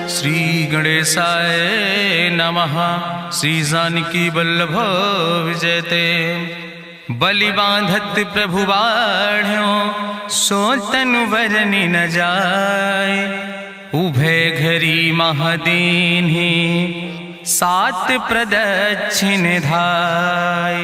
श्री गणेशाय नमः। श्री जानकी वल्लभ विजयते। बलि बांधत प्रभु बाढ़ो सो तनु बरनि न जाय। उभय घरी महादीन्हि सात प्रदक्षिण धाय।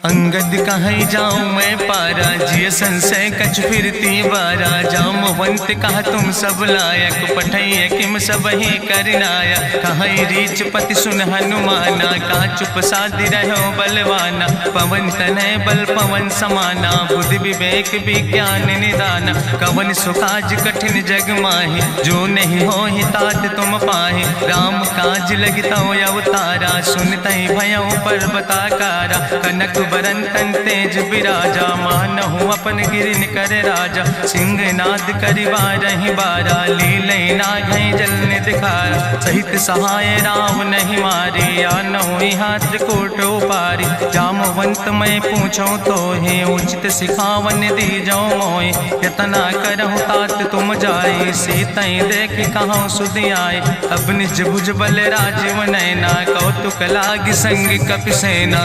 अंगद कहीं जाऊं मैं पारा जिय संशय कछ फिरती बारा। जामवंत कहा तुम सब लायक पठैय किम सब ही करनाया। कहीं रीच पति सुन हनुमाना कहा चुप साधि रहो बलवाना। पवन तनय बल पवन समाना बुद्धि विवेक विज्ञान निदाना। कवन सुकाज कठिन जग माहि जो नहीं हो ही तात तुम पाहि। राम काज लगितो अवतारा सुनतहि भयउ पर्वताकारा। कनक बरन तन तेज बिराजा मानहु अपन गिरिन कर राजा। सिंह नाद करिवारहि बारा लीलै नागहि जल दिखारा। सहित सहाय राम नहीं मारे आनहु यहाँ त्रिकूट पारी। जामवंत मैं पूछो तो हे उचित सिखावन दीजो मोय। यतना करहु तात तुम जाए सीतई देख कहाँ सुधि आए। अब निज भुज बल राजीव नैना कौतुक लाग संग कपिसेना।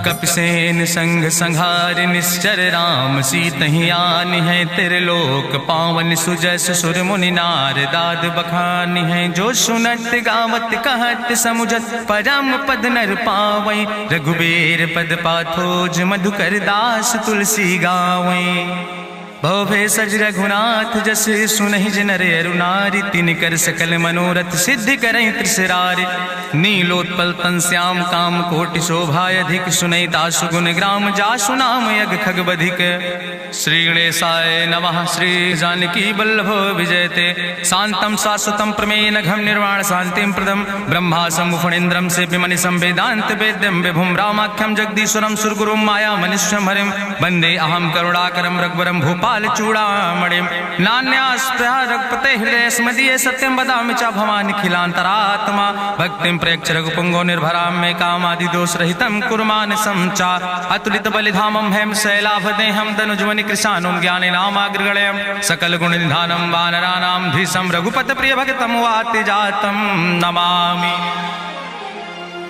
कपिसेन संग संहार निश्चर राम सीतहि आनि है त्रिलोक पावन। सुजस सुर मुनि नार दाद बखानि है। जो सुनत गावत कहत समुझत परम पद नर पावै। रघुबीर पद पाथोज मधुकर दास तुलसी गावै। भवभय सज रघुनाथ जस सुनहि जिनर अरुनारि। तिन कर सकल मनोरथ सिद्धि करहि त्रिसरारि। नीलोत्पल तन श्याम काम कोटि शोभा अधिक। सुनहि दासु गुण ग्राम जासु नाम यज्ञ खग बधिक। श्री गणेशाय नमः। श्री जानकी वल्लभ विजयते। शांतम शाश्वतम प्रमेयन घम निर्वाण शांतिम प्रदम। ब्रह्मा शंभु फणीन्द्रम सेव्यमणि संवेदांत वेद्यम विभुम रामाख्यम जगदीश्वरम सुरगुरुम माया मनुष्यम हरिम। वंदे अहम करुणाकरम रघुवरम भूपाल चूड़ामणिम। नान्यास्पृहा रघुपते हृदय स्मदीय सत्यम वदामि च भवानि खिलांतरात्मा। भक्तिम प्रयच्छ रघुपुंगो निर्भराम मे कामादि दोष रहितम कुर्मान समचा। अतुलित बलिधामम हेम शैलाभदेहम दनुजवनि कृशानुम ज्ञानि नामाग्रगण्यम। सकल गुण निधानम वानराणाम धीसम रघुपत प्रिय भगतम वाति जातम नमामि।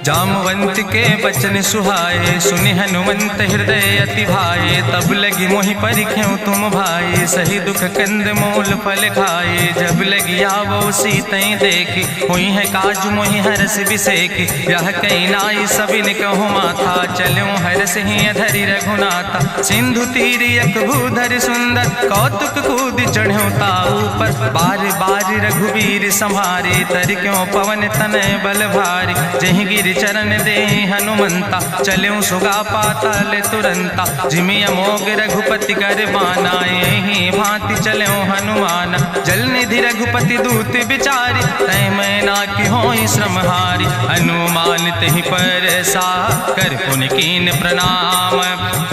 जामवंत के बचन सुहाए सुनि हनुमंत हृदय अति भाए। तब लगी मोहि परिख्यो तुम भाई सही दुख कंद मूल फल खाए। जब लगी आवो सीतई देखी हुई है काज मोहि हरस बिसेखी। यह कई नाई सबिन कहु माथा चलो हरस ही धरि रघुनाथा। सिंधु तीर यक भूधर सुंदर कौतुक कूद चढ़ो ताऊ पर। बार बार रघुबीर संहारे तर क्यों पवन तनय बल भारी। जहि गिर चरण दे हनुमंता चलो सुगा पाताल तुरंता। जिमि अमोघ रघुपति कर बाना यही भांति चलो हनुमाना। जल निधि रघुपति दूत बिचारी तय मैना की होई श्रमहारी। हनुमान तहि पर सा कर पुनि कीन प्रणाम।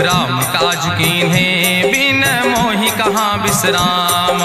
राम काज कीन्हे बिन मोहि कहाँ विश्राम।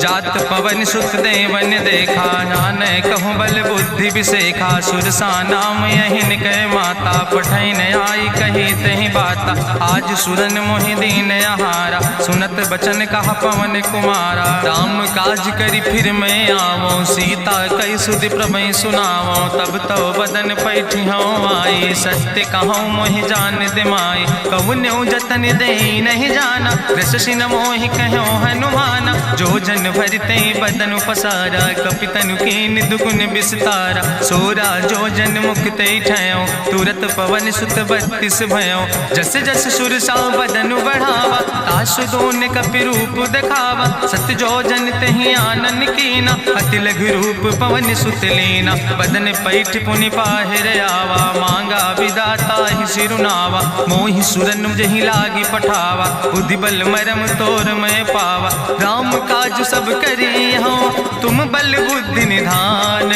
जात पवन सुत देवन देखा नान कहूँ बल बुद्धि विसेखा। सुरसा नाम यहिन कह माता पठैन आई कही तहि बाता। आज सुरन मोहि दीन आहारा सुनत बचन कहा पवन कुमारा। राम काज करी फिर मैं आवो सीता कई सुधि प्रभु सुनावो। तब तो बदन पैठी हूँ आई सत्य कहूँ मोहि जान दिमाई। कहुन्यु जतन दे नहीं जाना रससिन मोहि कहो हनुमाना। जो जन भरते बदन पसारा कपितनु कीन दुगुन विस्तारा। सोरा जो जन मुक्ते ठयो तुरत पवन सुत 32 भयो। जस जस सुरसा बदन बढ़ावा तासु दोन कपि रूप दिखावा। सत्य जो जन तहि आनन कीना अति लघु रूप पवन सुत लीना। बदन पैठ पुनि पाहिर आवा मांगा विदाता ही सिरुनावा। मोहि सुरन जहि लागी पठावा बुद्धि बल मरम तोर मैं पावा। राम काज सब करी हो तुम बल बुद्धि निधान।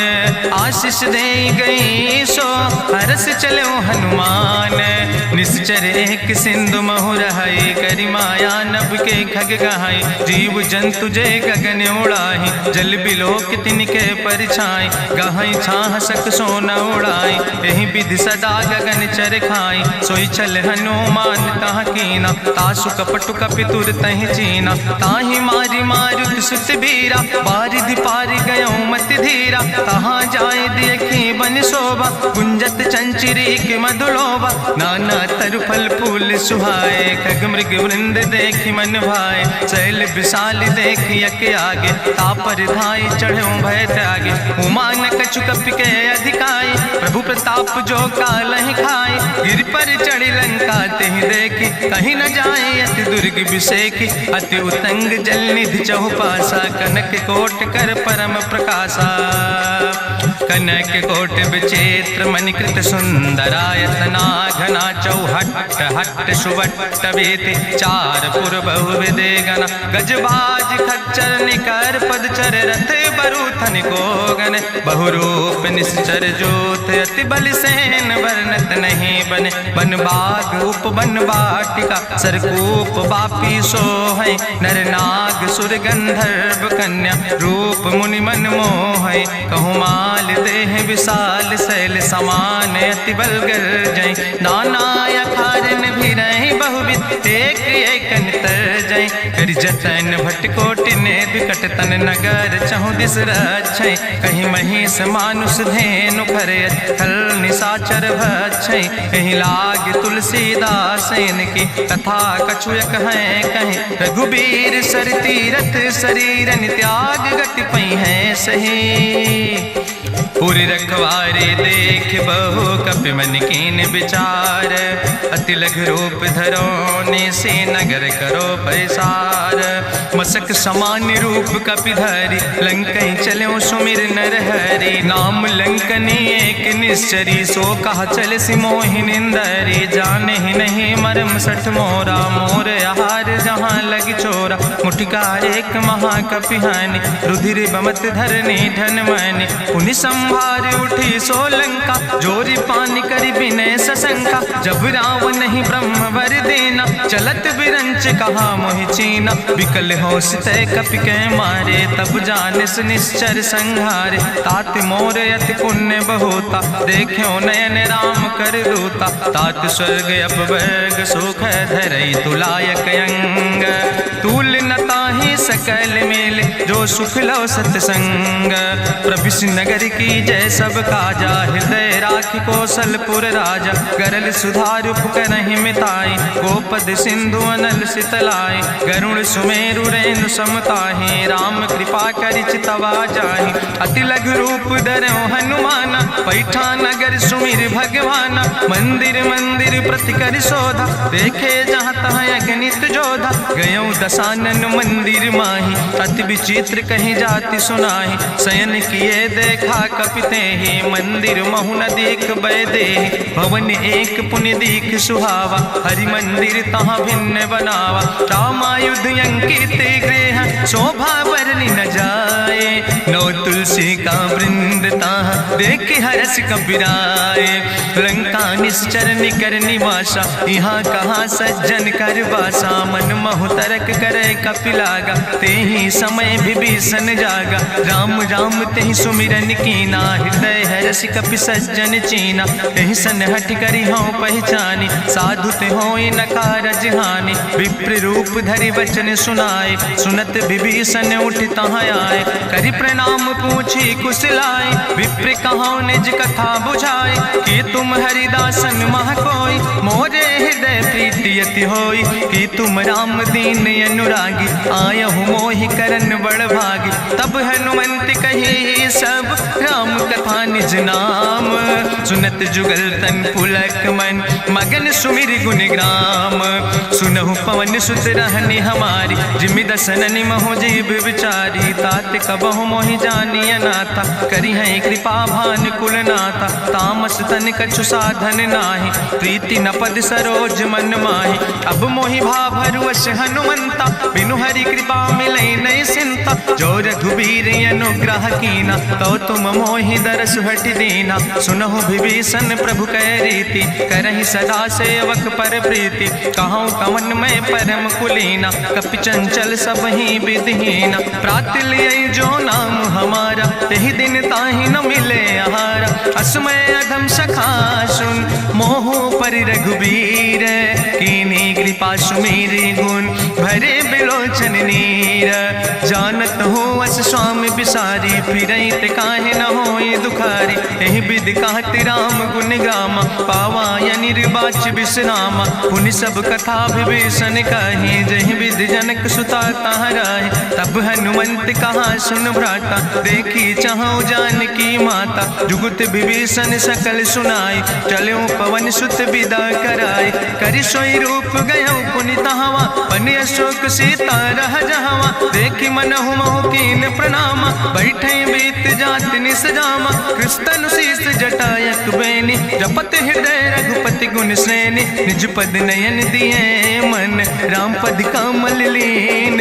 आशीष दे गई सो हरस चलो हनुमान। निश्चर एक सिंधु महुर हई करी माया नभ के खग गहाई। जीव जंतु जे गगन उड़ाही जल बिलोक तिनके परछाई। गहाई छाह सक सोन उड़ाई यही विधि सदा गगन चर खाई। सोई चल हनुमान तह कीना तासु कपटु कपितुर तहि चीना। ताहि मारी मारुत सुत बीरा बारिधि पारि गयो मत धीरा। तहाँ जाय देखी बन शोभा गुंजत चंचिरीक मधुलोभा। नाना तरु फल फूल सुहाए खग मृग वृंद देखी मन भाए। शैल विशाल देखी यके आगे तापर धाई चढ़ो भय त्यागे। उमान कछु कपि के अधिकाई प्रभु प्रताप जो कालहि खाई। गिर पर चढ़ी लंका तेहि देखी कहीं न जाए अति दुर्ग विषेखी। अति उतंग जल निधि चहुपासा कनक कोट कर परम प्रकाशा। कनक कोट विचित्र मणिकृत सुंदरायतना घना चौहट्ट हट्ट सुवट्ट वेति। चार पुर बहुविधे गना गजबाज खच्चर निकर पदचर रथ बरूथन को गन। बहुरूप निश्चर जोत अति बल सेन वर्णत नहीं बने। बन बाग उप बन बाटिका सरकूप बापी सोहै। नर नाग सुर गंधर्व कन्या रूप मुनि मन मोहै। कहूँ माल देह विशाल शैल समान अति बल गर्जै। नाना अखारन भी रही बहुविध एक एक तर जै। कर जतन भटकोटि ने विकट तन नगर चहु दिस रक्षै। कहीं महिष मानुष धेनु खरे खल निशाचर भक्षै। कहीं लाग तुलसीदास इनकी कथा कछुयक है कहीं। रघुबीर सर तीरथ शरीरन त्याग गति पई है सही। पूरी रखवारे देख बहु कपि मन कीन विचार। अति लघु रूप धरो ने से नगर करो पैसार। मसक समान रूप कपि धरि लंकई चलो सुमिर नर हरि। नाम लंकनी एक निश्चरी सो कहा चल सि मोहि निंदरी। जाने ही नहीं मरम सठ मोरा मोर आहार जहाँ लग चोरा। मुठिकार एक महाकपि हानि रुधिर बमत धरनी धन मनि। पुनि संभार उठी सोलंका जोरी पानी करी विनय सशंका। जब रावण नहीं ब्रह्म वर देना चलत बिरंच कहा मोहि चीना। विकल होश तय कपि के मारे तब जानिस निश्चर संहारे। तात मोर अति पुण्य बहुता देखो नयन राम कर दूता। तात स्वर्ग अपवर्ग सुख धरई तुलायक अंग। तूल न ताहि सकल मेल जो सुख लो सत्संग। प्रभिस नगर की जय सब काजा हृदय राखि कौशलपुर राजा। गरल सुधारु करहि मिताई गोपद सिंधु अनल सितलाई। गरुण सुमेरु रेणु समताहि राम कृपा करि चितवा जाहि। अति लघु रूप धरो हनुमाना पैठा नगर सुमिर भगवाना। मंदिर मंदिर प्रति कर शोधा देखे जहाँ तहाँ अगणित जोधा। गयो दशानन मंदिर माही अति विचित्र कहीं जाति सुनाही। शयन किए देखा कपिते ही मंदिर महु न देख बैदे। भवन एक पुण्य दीख सुहावा हरि मंदिर तहाँ भिन्न बनावा। रामायुध अंकित गृह शोभा वर्णि न जाए। नौ तुलसी का वृंद तहाँ देख हरस कबीराए। लंका निश्चर निकर निवासा यहाँ कहाँ सज्जन कर वासा। मन महु तरक करे कपिलागा ते ही समय विभीषण जागा। राम राम तेहि सुमिरन कीना हृदय हरस कपि सज्जन चीना। एहि सन हठ करि हूँ पहचानी साधु ते होई न कारज हानि। विप्र रूप धरि वचन सुनाए सुनत विभीषण उठ तहाँ आए। करि प्रणाम पूछी कुशलाए विप्र कहाँ निज कथा बुझाए। कि तुम हरिदासन मह कोई मोरे हृदय प्रीति अति होई। कि तुम राम दीन अनुरागी आयहु मोहि करन बड़ भागी। तब हनुमंत कही सब राम कथा निज नाम। सुनत जुगल तन पुलक मन मगन सुमिर गुण ग्राम। सुनहु पवन सुत रहनी हमारी जिमि दसननि महो जीव विचारी। तात कबहु मोहि जानी अनाथा करी है कृपा भान कुलनाथा, तामस तन कछु साधन नाही, प्रीति न पद सरोज मन माही। अब मोहि भाभरुअस हनुमंता, बिनु हरि कृपा मिलै नहीं सिंता। जो रघुबीर अनुग्रह कीना, तो तुम मोहि दरस हटि दीना। सुनहु विभीषण प्रभु कै रीति, करहि सदा सेवक पर प्रीति। कहूँ कवन में परम कुलीना, कपि चंचल सब ही विधिहीना। प्रात लियै जो नाम हमारा, यही दिन ताहि न मिले आहारा। असमय अधम सखा सुन, मोह पर रघुबीर। कीन्ही कृपा सुमेरि गुण, भरे बिलोचन नीर। जानत हो अस स्वामी बिसारी, फिरहि ते काहे न होई दुखारी। एहि विधि कहत राम गुण गामा, पावा निर्वाच विश्रामा। पुनि सब कथा विभीषण कही, जहि विधि जनक सुता कहाँ रहे। तब हनुमंत कहा सुन भ्राता, देखी चाहूँ जानकी माता। जुगुत विभीषण सकल सुनाई, चलो पवन सुत विदा कराई। करि सोई रूप गयो पुनि तहवा, बनि अशोक सीता रह जहवा। देखी मनहु मोह कीन प्रणामा, बैठे बीत जात निस जामा। कृष्ण शीस जटायक बेनी, जपत हृदय रघुपति गुण श्रेणी। निज पद नयन दिए मन, राम पद कमल लीन।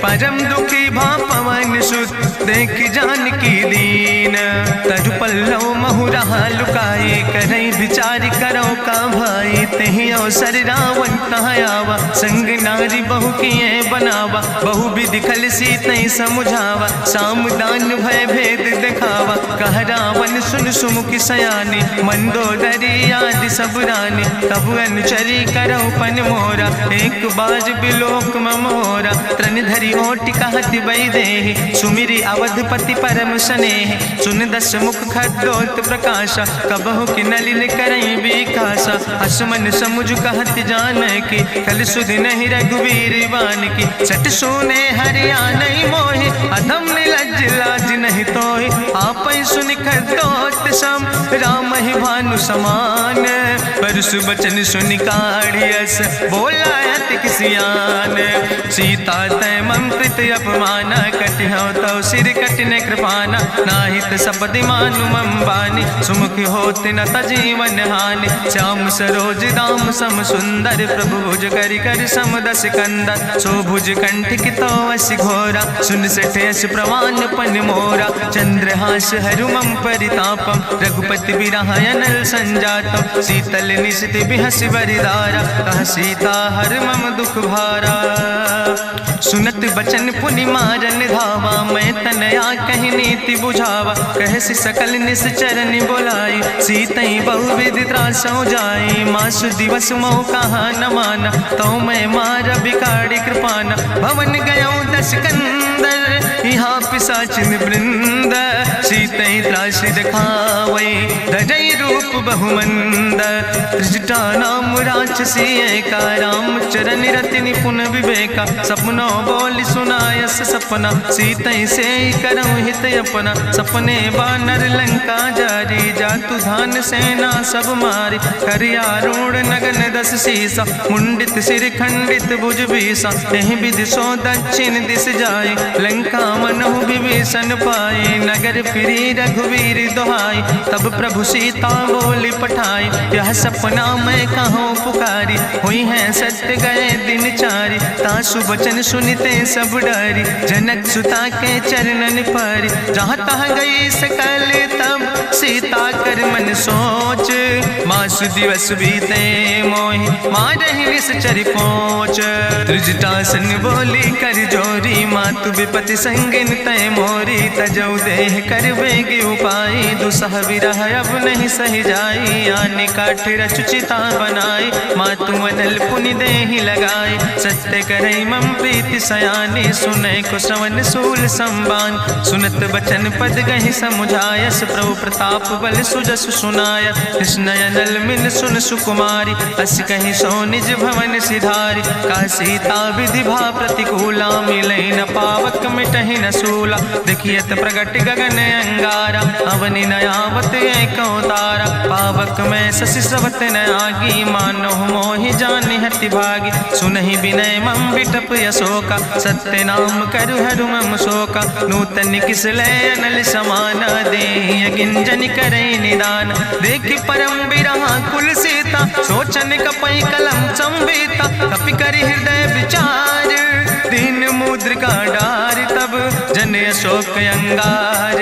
परम दुखी भा पवन सुत, देख जानकी दीन। तरु पल्लव महु रहा लुकाई, करई विचार करो का भाई। तेहि अवसर रावण तहाँ आवा, संग नारी बहु किए बनावा। बहु विधि खल सीतै समुझावा, साम दान भय भेद दिखावा। कह रावण सुन सुमुखी सयानी, मंदोदरी आदि सब रानी। तब अनुचरी करौ पन मोरा, एक बाज बिलोक ममोरा। तृण धरि ओट कहत वैदेही, सुमिरि अवधपति परम स्नेह। सुन दस मुख खद्योत प्रकाशा, कबहु कि नलिन करई विकासा। असमन समुझ कहत जानकी, कल सुध नहीं रघुवीर बान की। सट सुने हरियाणई मोहि, अधम निलज्ज लाज नहीं तोहि। आपै सुनि खद्योत सम, राम ही भानु समान। परसु बचन सुनि काढ़ियस, बोला अति किसियान। सीता तै मम कृत अपमाना, कटिहौ तौ सिर कटिन कृपाना। नाहित सपदि मानु मम बानी, सुमुख होत न तजीवन हानि। श्याम सरोज दाम सम सुंदर, प्रभु भुज करि करि सम दस कंदर। सो भुज कंठ कितो अस घोरा, सुन सठ यस प्रवान पन मोरा। चंद्रहास हरु मम परितापम, रघुपति बिरह अनल संजातम। शीतल निशित बिहसि बरिदारा, कह सीता हर मम दुख भारा। सुनत बचन पुनि मारन धावा, मैं तनया कहि नीति बुझावा। कहसि सकल निश्चरनि बोलाई, सीतई बहुविधि त्रासौ जाई। मासु दिवस मोह कहा न माना, तो मैं मार बिगाड़ी कृपाना। भवन गयो दस कंदर, यहाँ पिशाचिन वृंद। सीतई त्रास दिखावै, धजई रूप बहुमंद। त्रिजटा नाम राक्षसी एका, राम चरण रति निपुण विवेका। सपनो बोल सुनायस सपना, सीतई से करऊँ हित अपना। सपने बानर लंका जारी, जातु धान सेना सब मारी। करियारूढ़ नगन दस सीसा, मुंडित सिर खंडित भुज बीसा। यही विधि सो दक्षिण दिस जाए, लंका मनहु विभीषण पाए। नगर फिरी रघुवीर दुहाई, तब प्रभु सीता बोली पठाई। यह सपना मैं कहूँ पुकारी, हुई है सत्य गए दिन चारी। तासु वचन सुनते सब डरी, जनक सुता के चरणन पर। जहाँ तहाँ गई सकल तब, सीता कर मन सोच। मासु दिवस बीते मोहि, मारहि निश्चर पहुँच। त्रिजटासन बोली कर जोरी, मातु विपति संगिन तय मोरी। तजौ देह कर बेग उपाय, दुसह विरह अब नहीं सही जाई। आने काठ रचुचिता बनाई, मातु अनल पुनि देहि लगाई। सत्य करई मम प्रीति सयानी, सुनै को श्रवण सूल संबान। सुनत बचन पद गहि समुझायस, प्रभु प्रताप बल सुजस सुनाय। कृष्ण अनल मिल सुन सुकुमारी, अस कहि सो निज भवन सिधारी। का सीता विधि भा प्रतिकूला, मिलै न पावक मिटहि न सूला। देखियत प्रगट गगन अंगारा, अवनि न आवत एक तारा। पावक में शशि स्रवत न आगी, मानो मोहि जानि हति भागी। सुनहि विनय मम विटप यशोका, सत्य नाम करु हरु मम शोका। नूतन किसलय अनल समाना दे गिंजन करे निदान देखी परम बिरहा कुल सीता सोचन कपई कलम संवेता कपि करि हृदय विचार दीन मुद्रिका डार तब जन अशोक अंगार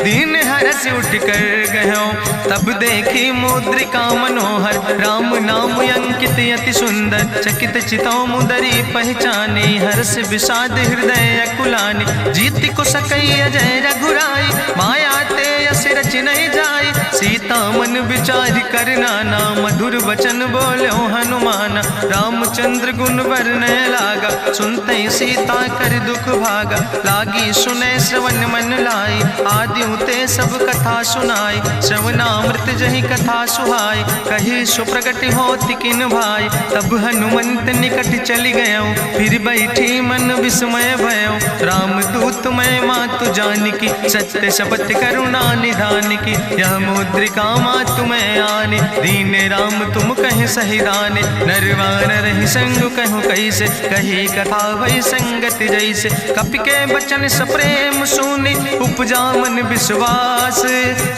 दीन हरस उठ कर गयो तब देखी मुद्रिका मनोहर राम नाम अंकित अति सुंदर चकित चितौ मुदरी पहचाने हर्ष विषाद हृदय अकुलाने जीत को सकई अजय रघुराई माया ते यस रच नहीं जाई सीता मन विचार कर नाना मधुर वचन बोलो हनुमान रामचंद्र गुण वर्णय लागा सुनते सीता कर दुख भागा लागी सुने श्रवण मन लाई आदि ते सब कथा सुनाई श्रवणामृत जहि कथा सुहाई कही सुप्रगट होति किन भाई तब हनुमंत निकट चली गयो फिर बैठी मन विस्मय भयो राम दूत मैं मातु जानकी सत्य शपथ करुणा निधान की यह मुद्रिका मातु मैं आने दीन राम तुम कहे सही दाने नरवान रही संग कहूँ कैसे कही कथा वही संगत जैसे कपि के बचन सप्रेम सुनि उपजा मन विश्वास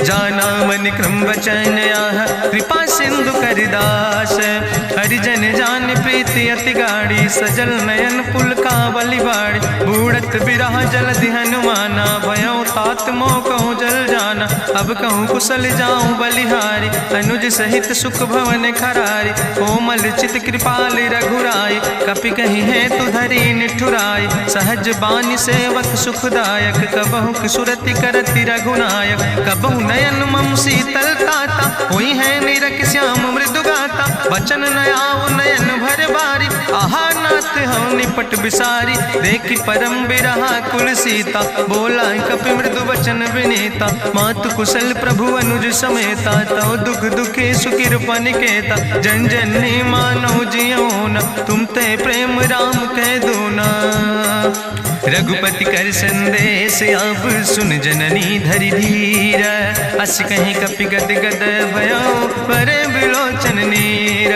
जाना मन क्रम वचन आह कृपा सिंधु करिदास हरिजन जान प्रीति अति गाड़ी सजल नयन पुल का बलिबाड़ी बूढ़त बिरह जलधि हनुमाना भयो तात मोह कहूँ जल जाना अब कहूँ कुशल जाऊँ बलिहारी अनुज सहित सुख भवन खरारी कोमल चित कृपाल रघुराई कपि कही है तु धरी निठुराई सहज बानी सेवक सुखदायक कबहु सुरति करति रघुनायक कबहु नयन मम शीतल ताता हुई है निरख श्याम मृदु गाता बचन नयाव नयन भर बारी आहा नाथ हम निपट बिसारी देखी परम बिरहा कुल सीता बोला कपि मृदु वचन विनीता मातु कुशल प्रभु अनुज समेता तव दुख दुखी सुखिर पनिकेता जन जन मानो जियोना तुम ते प्रेम राम कह दूना रघुपति कर संदेश अब सुन जननी धरि धीर अस कहीं कपि गद गद भयो पर बिलोचन नीर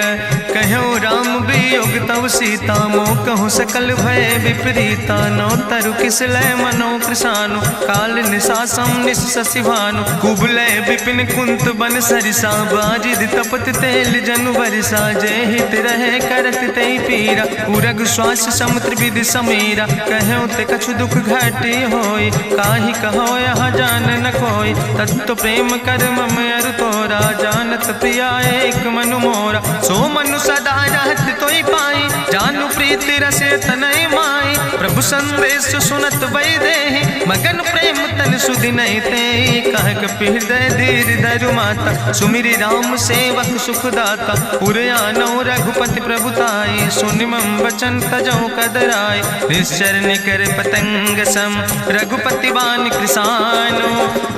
कहो राम वियोग तव सीता मोह कहूँ सकल भय विपरीता नो तरु किसलय मनो कृषानु काल निशासम निशसिभानु कुबलय विपिन कुंत बन सरिसा बाजिद तपत तेल जनु बरिसा जय हित रहे करत ते पीरा उरग श्वास समुद्र विधि समीरा कहो ते कछु दुख घाटी होई काहि कहो यह जान न कोई तत्व प्रेम कर मम अरु तोरा जानत प्रिया एक मनु मोरा सो मनु सदा रहत तोई पाई जानु प्रीति रसे तनय माई प्रभु संदेश सुनत वै देहि मगन प्रेम तन सुधि नहीं ते कह कपि हृदय धीर धरु माता सुमिरि राम सेवक सुखदाता पुरयानो रघुपति प्रभुताई सुनि मम वचन तजौ कदराय निश्चर निकर पतंग सम रघुपति बान कृसानो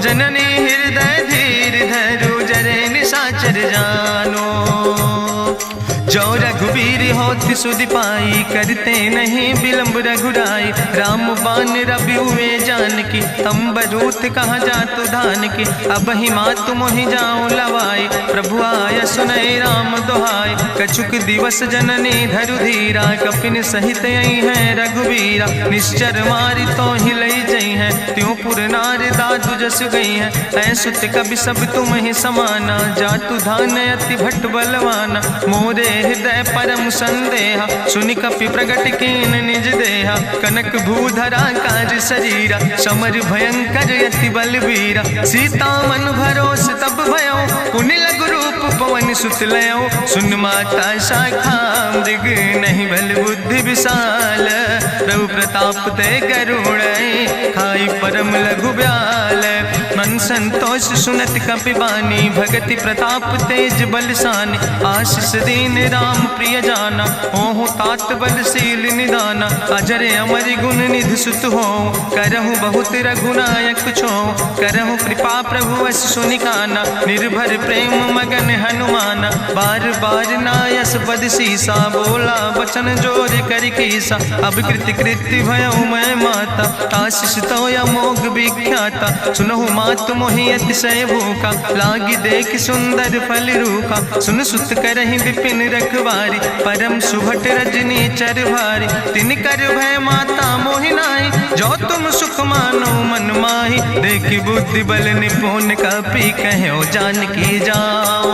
जननी हृदय धीर धरु जरे निशाचर जानो जो रघुवीर होति सुधि पाई करते नहीं विलंब रघुराई राम बान रवि हुए जानकी तंबरूत कहाँ जातु धान की अब ही मातु मोहि जाऊं लवाई प्रभु आय सुनय राम दुहाई कछुक दिवस जननी धरु धीरा कपिन सहित यही है रघुवीरा निश्चर मारी तो ही लई जई है त्यों पुर नार दादु जस गई है ऐसुत कभी सब तुम ही समाना जातु धान अति भट बलवाना मोरे हृदय परम संदेहा सुनि कपि प्रगट कीन निज देहा कनक भूधरा काज शरीरा समर भयंकर यति बलवीरा सीता मन भरोस तब भयो पुनि लघु रूप पवन सुत लयो सुन माता शाखा मृग नहीं बल बुद्धि विशाल प्रभु प्रताप ते करुण खाई परम लघु ब्याल मन संतोष सुनत कपि बानी भगति प्रताप तेज बलसानी आशीष दीन राम प्रिय जाना ओहु तात बलशील निदाना अजर अमर गुण निधि सुत हो करहु बहुत रघुनायक छो करहु कृपा प्रभु अस सुनिकाना निर्भर प्रेम मगन हनुमाना बार बार नायस पद सीसा बोला वचन जोर कर कीसा अब कृति कृति भयो मैं माता आशीष तो अमोघ विख्याता सुनहु मात मात मोहि अतिशय भूखा, लागी देख सुंदर फल रूखा। सुन सुत करहि विपिन रखवारी, परम सुभट रजनी चर भारी। तिन कर भय माता मोहि नाहि, जो तुम सुख मानो मन माहि। देखि बुद्धि बल निपुण कपि, कहो जानकी जाओ।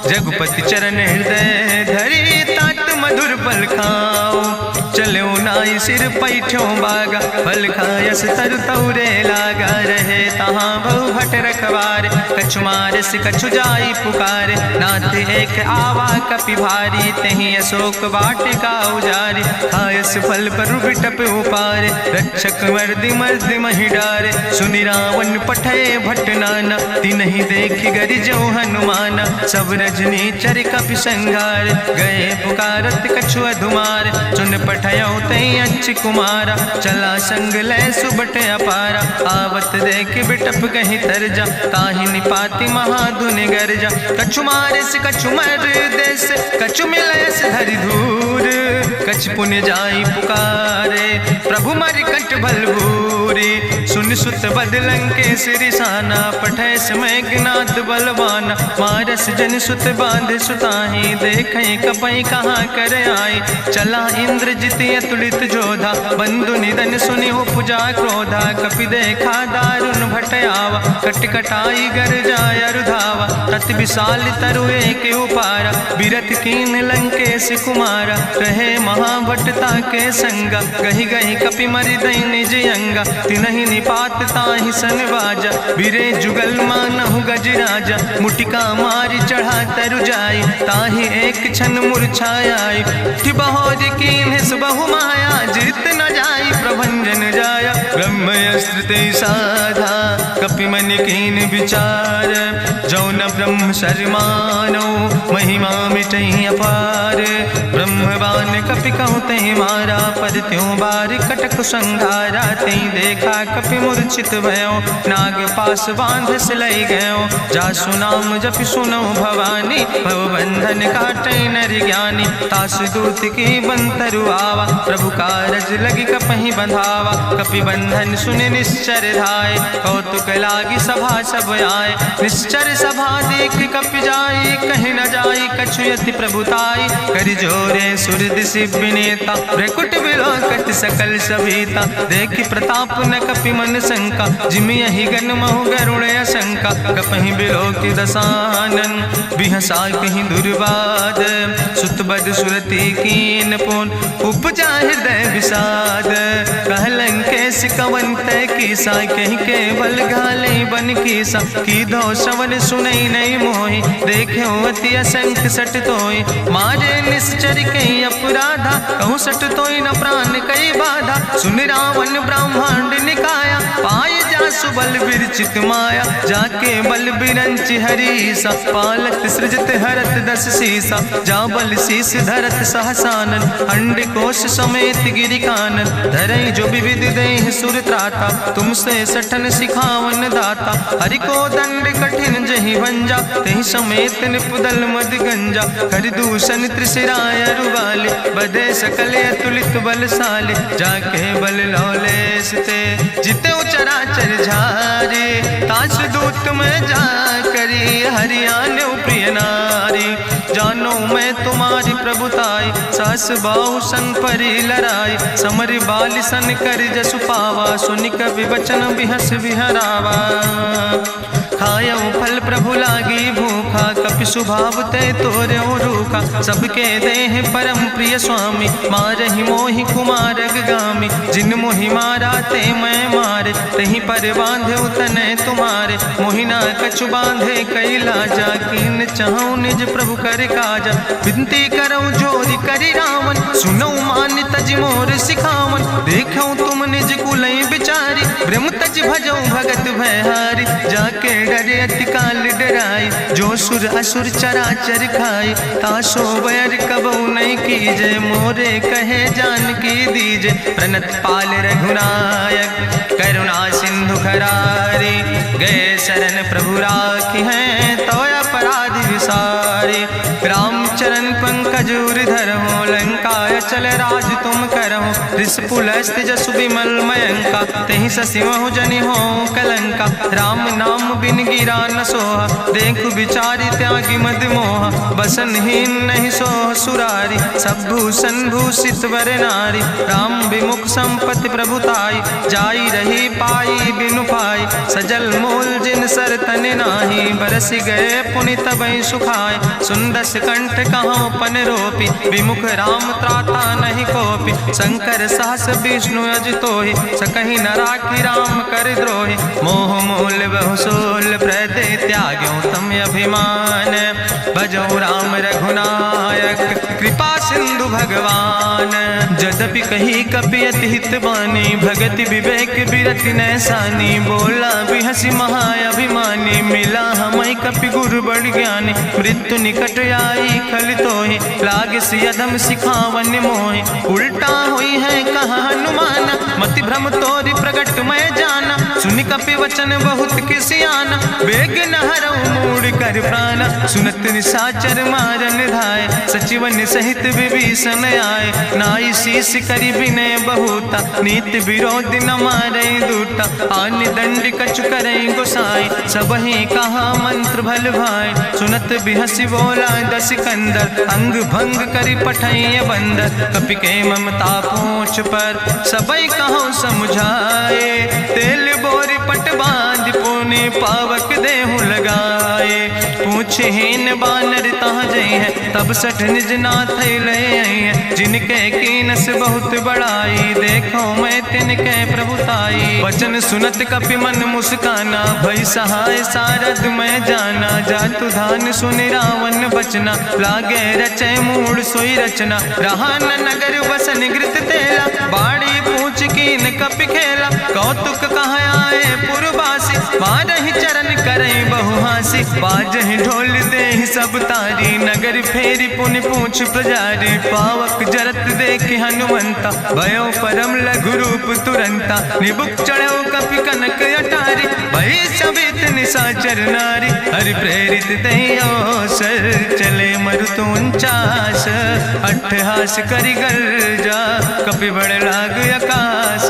जगुपति चरण हृदय धरि, तात मधुर फल खाओ। चलो नाई सिर पैठो बागा, फल खायस तरु तौरे लागा। रहे तहाँ बहु भट रखवारे, कछु मारस कछु जाई पुकारे। नाथ एक आवा कपि भारी, तहीं अशोक वाटिका उजारी। खायस फल पर बिटप उपारे, रक्षक मर्दि मर्दि महि डारे। सुनि रावण पठय भट नाना, तिन्हि देखि गरिजो हनुमाना। सब रजनी चर कपि संघार, गए पुकारत कछु अधुमार। सुन पठयो तई अच्छ कुमारा, चला संग लय सुबट अपारा। आवत देख बिटप कहीं तरजा, ताहि निपाति महाधुन गरजा। कछु मारिस कछु मर देस, कछु मिलयस धरि धूर। कछ पुण्य जाई पुकारे, प्रभु मरि कंठ बलभूरी। सुन सुत बदलं के सिरिसाना, पठय समय ज्ञात बलवाना। मारस जन सुत बांध सुताही, देखें कपई कहाँ कर आई। चला इंद्रजित अतुलित जोधा, बंधु निधन सुनि उपजा क्रोधा। कपि देखा दारुण भटयावा, कट कटाई गर जाय रुधावा। तत विशाल तरु एक उपारा, बिरथ कीन लंकेश कुमारा। रहे महाभटता के संगा, गहि गहि कपि मरि दई निज अंगा। तिनहि निपात ताहि सन बाजा, बिरे जुगल मानहु गजराजा। मुटिका मारि चढ़ा तरु जाई, ताहि एक क्षण मूर्छाई। बहोज कीन्हिस बहु माया, जीत न जाई प्रभंजन जाया। ब्रह्मयस्त्र ते साधा, कपि मन कीन विचार। जो न ब्रह्म शर्मानो, महिमा मिटई अपार। ब्रह्मवान कपि कहु तहि मारा, पर त्यों बार कटक संघारा। तई देखा कपि मूर्छित भयो, नाग पास बांध सिलई गयो। जासु नाम जपि सुनो भवानी, भव बंधन काटई नर ज्ञानी। तासु दूत की बंतरु आवा, प्रभु कारज लगी कपहि बंधावा। कपि बंधन सुनि निश्चर धाय, कौतुक लागी सभा सब आए। निश्चर सभा देख कपि जाई, कहीं न जाई कछु यति प्रभुताई। करि जोरे सुर दिसि विनेता, भ्रकुट विलोकत सकल सभीता। देखि प्रताप न कपि मन शंका, जिमि यहि गन महु गरुण असंका। कपहि बिलोकि दसानन, बिहसा कहीं दुर्वाद। सुत बद सुरति कीन पुन, उपजा हृदय विषाद। कहलन केस कवन तय कीसा, कहीं केवल घाले बन कीसा। कीधो श्रवण सुनई नहीं मोहि, देख्यो अति असंख्य सट तोय। मारे निश्चर कई अपराधा, कहूँ सट तोय न प्राण कई बाधा। सुन रावण ब्रह्मांड निकाया, पाय जासु बल विरचित माया। जाके बल बिरंच हरीसा, पालत सृजत हरत दस सीसा। जा बल शीस धरत सहसानन, अंड कोश समेत गिरि कानन। धरई जो विविध देह सुर त्राता, तुमसे सठन सिखावन दाता। हरि को दंड कठिन जहि भंजा, तहि समेत निपुदल मद गंजा। कर दूषण त्रिशिराय रुवाले, बधे सकल अतुलित बलशाले। जाके बल लौलेस ते, जिते चराचर झारे। तास दूत में जा करी, हरियाण प्रिय नारी। जानो मैं तुम्हारी प्रभुताई, सास बाहु सन परी लड़ाई। समर बाल सन कर जसु पावा, सुनि कवि वचन बिहस बिहरावा। खायो फल प्रभु लागी भूखा, कपि सुभाव ते तोर्यो रूखा। सबके देह परम प्रिय स्वामी, मारहि मोहि कुमारग गामी। जिन मोहि मारा ते मैं मारे, तहीं पर बांधे तने तुम्हारे। मोहिना कछु बांधे कैला, जाकीन चाहूं निज प्रभु कर काजा। विनती करऊं जोरी करि रावण, सुनऊ मान तज मोर सिखावन। देखऊं तुम निज कुलई बिचारी, ब्रह्म तज भजऊं भगत भयहारी। जाके डरे अति काल डराई, जो सुर असुर चराचर खाई। तासो बैर कबऊ नहीं कीजे, मोरे कहे जानकी दीजे। प्रणत पाल रघुनायक, करुणा सिंधु खरारी। गए शरण प्रभु राखी हैं, तो अपराध विसारे। रामचरण पंकज खजूर धरहु, लंकाय चल राज तुम करहु, रिसपुलस्त जसु विमल मयंका, तेहि ससिमहु जनि हो कलंका, राम नाम बिन गिरा न सोहा, देखु विचारि त्यागी मद मोहा, बसनहीन नहीं सोह सुरारी, सब भूषण भूषित वर नारी, राम विमुख संपत्ति प्रभुताई, जाई रही पाई बिनु पाई, सजल मूल जिन सर तन नाही, बरस गए पुनि तबहि सुखाय, सुंदस कंठ कहाँ पन रोपी, विमुख राम त्राता नहीं कोपी, शंकर सहस विष्णु अजितोहि, सकहि न राखि राम कर द्रोहि, मोह मूल बहु सोल प्रदे त्याग्यो तम अभिमान, भजो राम रघुनायक कृपा सिंधु भगवान, जदपि कही कपि अति हित बानी, भगति विवेक बिरति नैसानी, बोला बिहसी महाअभिमानी, मिला हमई कपि गुरु बड़ ज्ञानी, मृत्यु निकट आई खल तोहि, लागे सियदम सिखावन मोहि, उल्टा हुई है कहा हनुमान, मति भ्रम तोरि प्रगट मैं जाना, सुनि कपि वचन बहुत किसियाना, बेग न हरऊ मूढ़ कर प्राण, सुनत निशाचर मारन धाय, सचिवन सहित विभीषण आए, नाई शीस करि विनय बहुता, नीति विरोध न मारै दूता, आन दंड कछु करै गोसाई, सबहि कहा मंत्र भल भाई, सुनत बिहसी बोला दस कंदर, अंग भंग करि पठैय बंदर, कपि के ममता पूछ पर सबई कहो समुझाए, तेल बोरी पट बांध पुनि पावक देहु लगाए, पूछहीन बानर तहाँ जई है, तब सठ निज नाथ ले आई है, जिनके कीनस बहुत बड़ाई, देखो मैं तिनके प्रभुताई, वचन सुनत कपि मन मुस्काना, भई सहाय सारद मैं जाना, जातु धान सुनि रावण बचना, लागे रचै मूढ़ सोई रचना, रहा न नगर बसन घृत तेला, बाड़ी पूछ कीन कपि खेला, कौतुक कहाँ आए पुरवासी, मारहि चरण करई बहु हासी, बाजहि ढोल देहि सब तारी, नगर फेरी पुनि पूछ प्रजारी, पावक जरत देखि हनुमंता, भयो परम लघु रूप तुरंता, निबुक चढ़ो कपि कनक अटारी, भई सबित निशाचर नारी, हरि प्रेरित तहि अवसर, चले मरुत 49, अट्ठहास करि गर्जा, कपि बड़ लाग आकाश,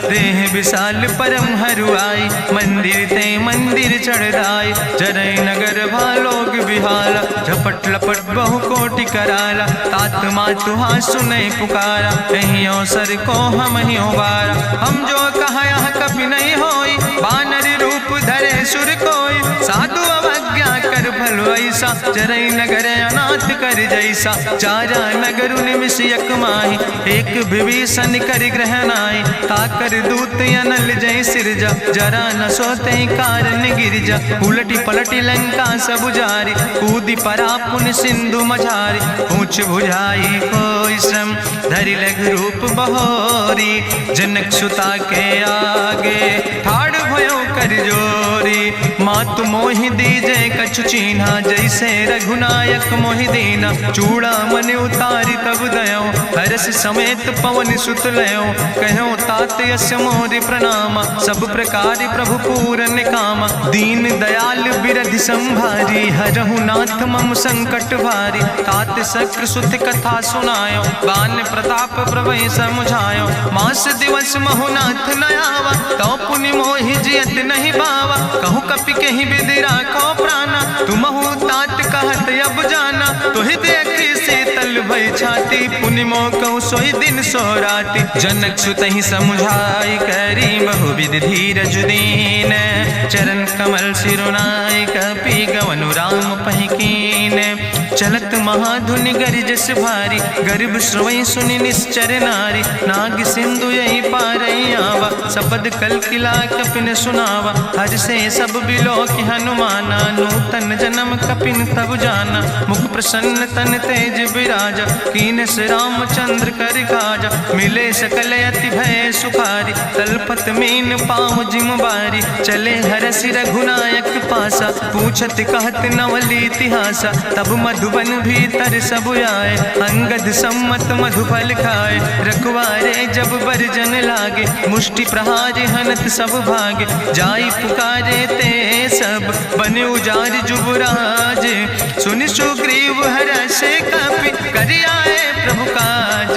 देह विशाल परम हरुआई, मंदिर ते मंदिर चढ़ाई, जरै नगर भालोग बिहाला, झपट लपट बहु कोटि कराला, तात मातु हाँ सुनै पुकारा, एहि अवसर को हम ही बारा, हम जो कहा यहाँ कभी नहीं होई, बानर रूप धरे सुर कोई, साधु अवज्ञा कर भल ऐसा, जरै नगर अनाथ कर जैसा, चारा नगर निमिष यक माही, एक विभीषण कर ग्रह नाई, ताकर दूत अनल जय सिरजा, जरा न सोते कारण गिरजा, उलटी पलटी लंका सब जारी, कूदी परा पुन सिंधु मझारी, पूछ बुझाई कोई श्रम, धरि लघु रूप बहोरी, जनक सुता के आगे ठाड़ भयो कर जोरी, मातु मोहि दीजे कछु चीन्हा, जैसे रघुनायक मोहि दीना, चूड़ा मन उतारी तब दयो, हरस समेत पवन सुत लयो, कहो तात यस मोरि प्रणामा, सब प्रकार प्रभु पूरन कामा, दीन दयाल बिरधि संभारी, हरहु नाथ मम संकट भारी, तात शक्र सुत कथा सुनायो, बान प्रताप प्रभय समुझायो, मास दिवस महुनाथ न आवा, तो पुनि मोहि जियत नहीं बावा, कहु कपि कहि विधि राखो प्राणा, तुमहु तात कहत अब जाना, तोहि देखी शीतल भई छाती, पुनि मोह कहु सोई दिन सो राति, जनक सुतहि समुझाई करी बहु विधि धीरज दीन, चरण कमल सिरुनाई कपि गवनु राम पहि कीन, चलत महाधुनि गरिजस भारी, गर्भ श्रवई सुनि निश्चर नारी, नाग सिंधु यही पारई आवा, सबद कल किला कपिन सुनावा, हर से सब बिलो कि हनुमाना, नूतन जन्म कपिन तब जाना, मुख प्रसन्न तन तेज विराजा, कीनस रामचंद्र कर काजा, मिले सकल अति भय सुखारी, तलपत मीन पाँव जिम बारी, चले हरस रघुनायक पासा, पूछत कहत नवल इतिहासा, तब मधुबन भीतर सब आए, अंगद सम्मत मधुफल खाए, रखवारे जब बरजन लागे, मुष्टि प्रहार हनत सब भागे, जाई पुकारे ते सब बने उजार जुबराज, सुन सुग्रीव हरषे कपि करि आए प्रभु काज।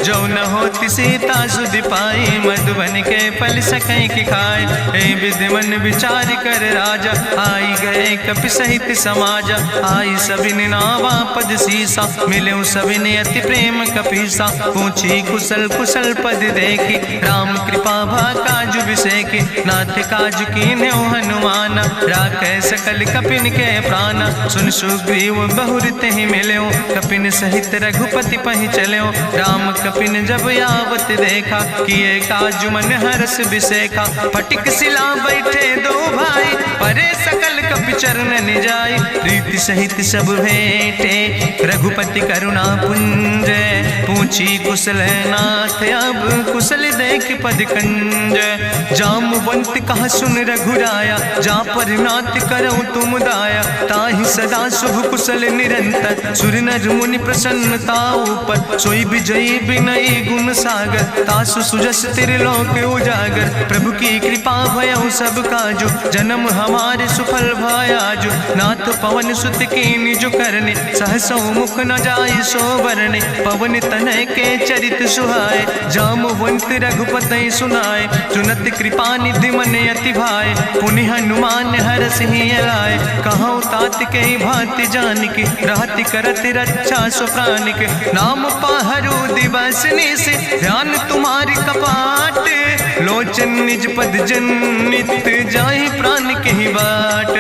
जो न होती सीता सुध पाई, मधुबन के फल सकै की खाए। हे विधि मन विचार कर राजा, आई गए कपि सहित समाजा। आई सबिन नावा पद सीसा, मिले सबिन अति प्रेम कपीसा। पूछी कुशल कुशल पद देखी, राम कृपा भा काजु बिसेकी। नाथ काजु कीन्हे हनुमाना, राखे सकल कपिन के प्राणा। सुन सुग्रीव बहुर तेहि मिल्यो, कपिन सहित रघुपति पहि चल्यो। राम कपिन जब यावत देखा, किए काजु मन हरस बिसेखा। फटिक सिला बैठे दो भाई, परे सकल कपि चरण जाय। प्रीति सहित सब भेंटे, रघुपति करुणा पुंज। पूछी कुशल नाथ, अब कुशल देख पद कंज। जामवंत कहा सुन रघुराया, जा पर नाथ करऊं तुम दाया। ताहि सदा शुभ कुशल निरंतर, सुर नर मुनि प्रसन्नता ऊपर। सोई विजयी विनयी गुण सागर, तासु सुजस त्रिलोक उजागर। प्रभु की कृपा भयउ सब काजु, जन्म हमारे सुफल भयाजु। नाथ पवन सुत की निज करने, सहसो मुख न जाय सो बरने। पवन तनय के चरित सुहाए, जामवंत रघुपति सुनाए। चुनत कृपा निधि मन अति भाए, पुनि हनुमान हरषि लाए। कहूँ तात के भांति जानकी, रहति करत रक्षा सो प्राणिक। नाम पाहरु दिवस निस, ध्यान तुम्हारी कपाट। लोचन निज पद जनित, जाहि प्राण के बाट।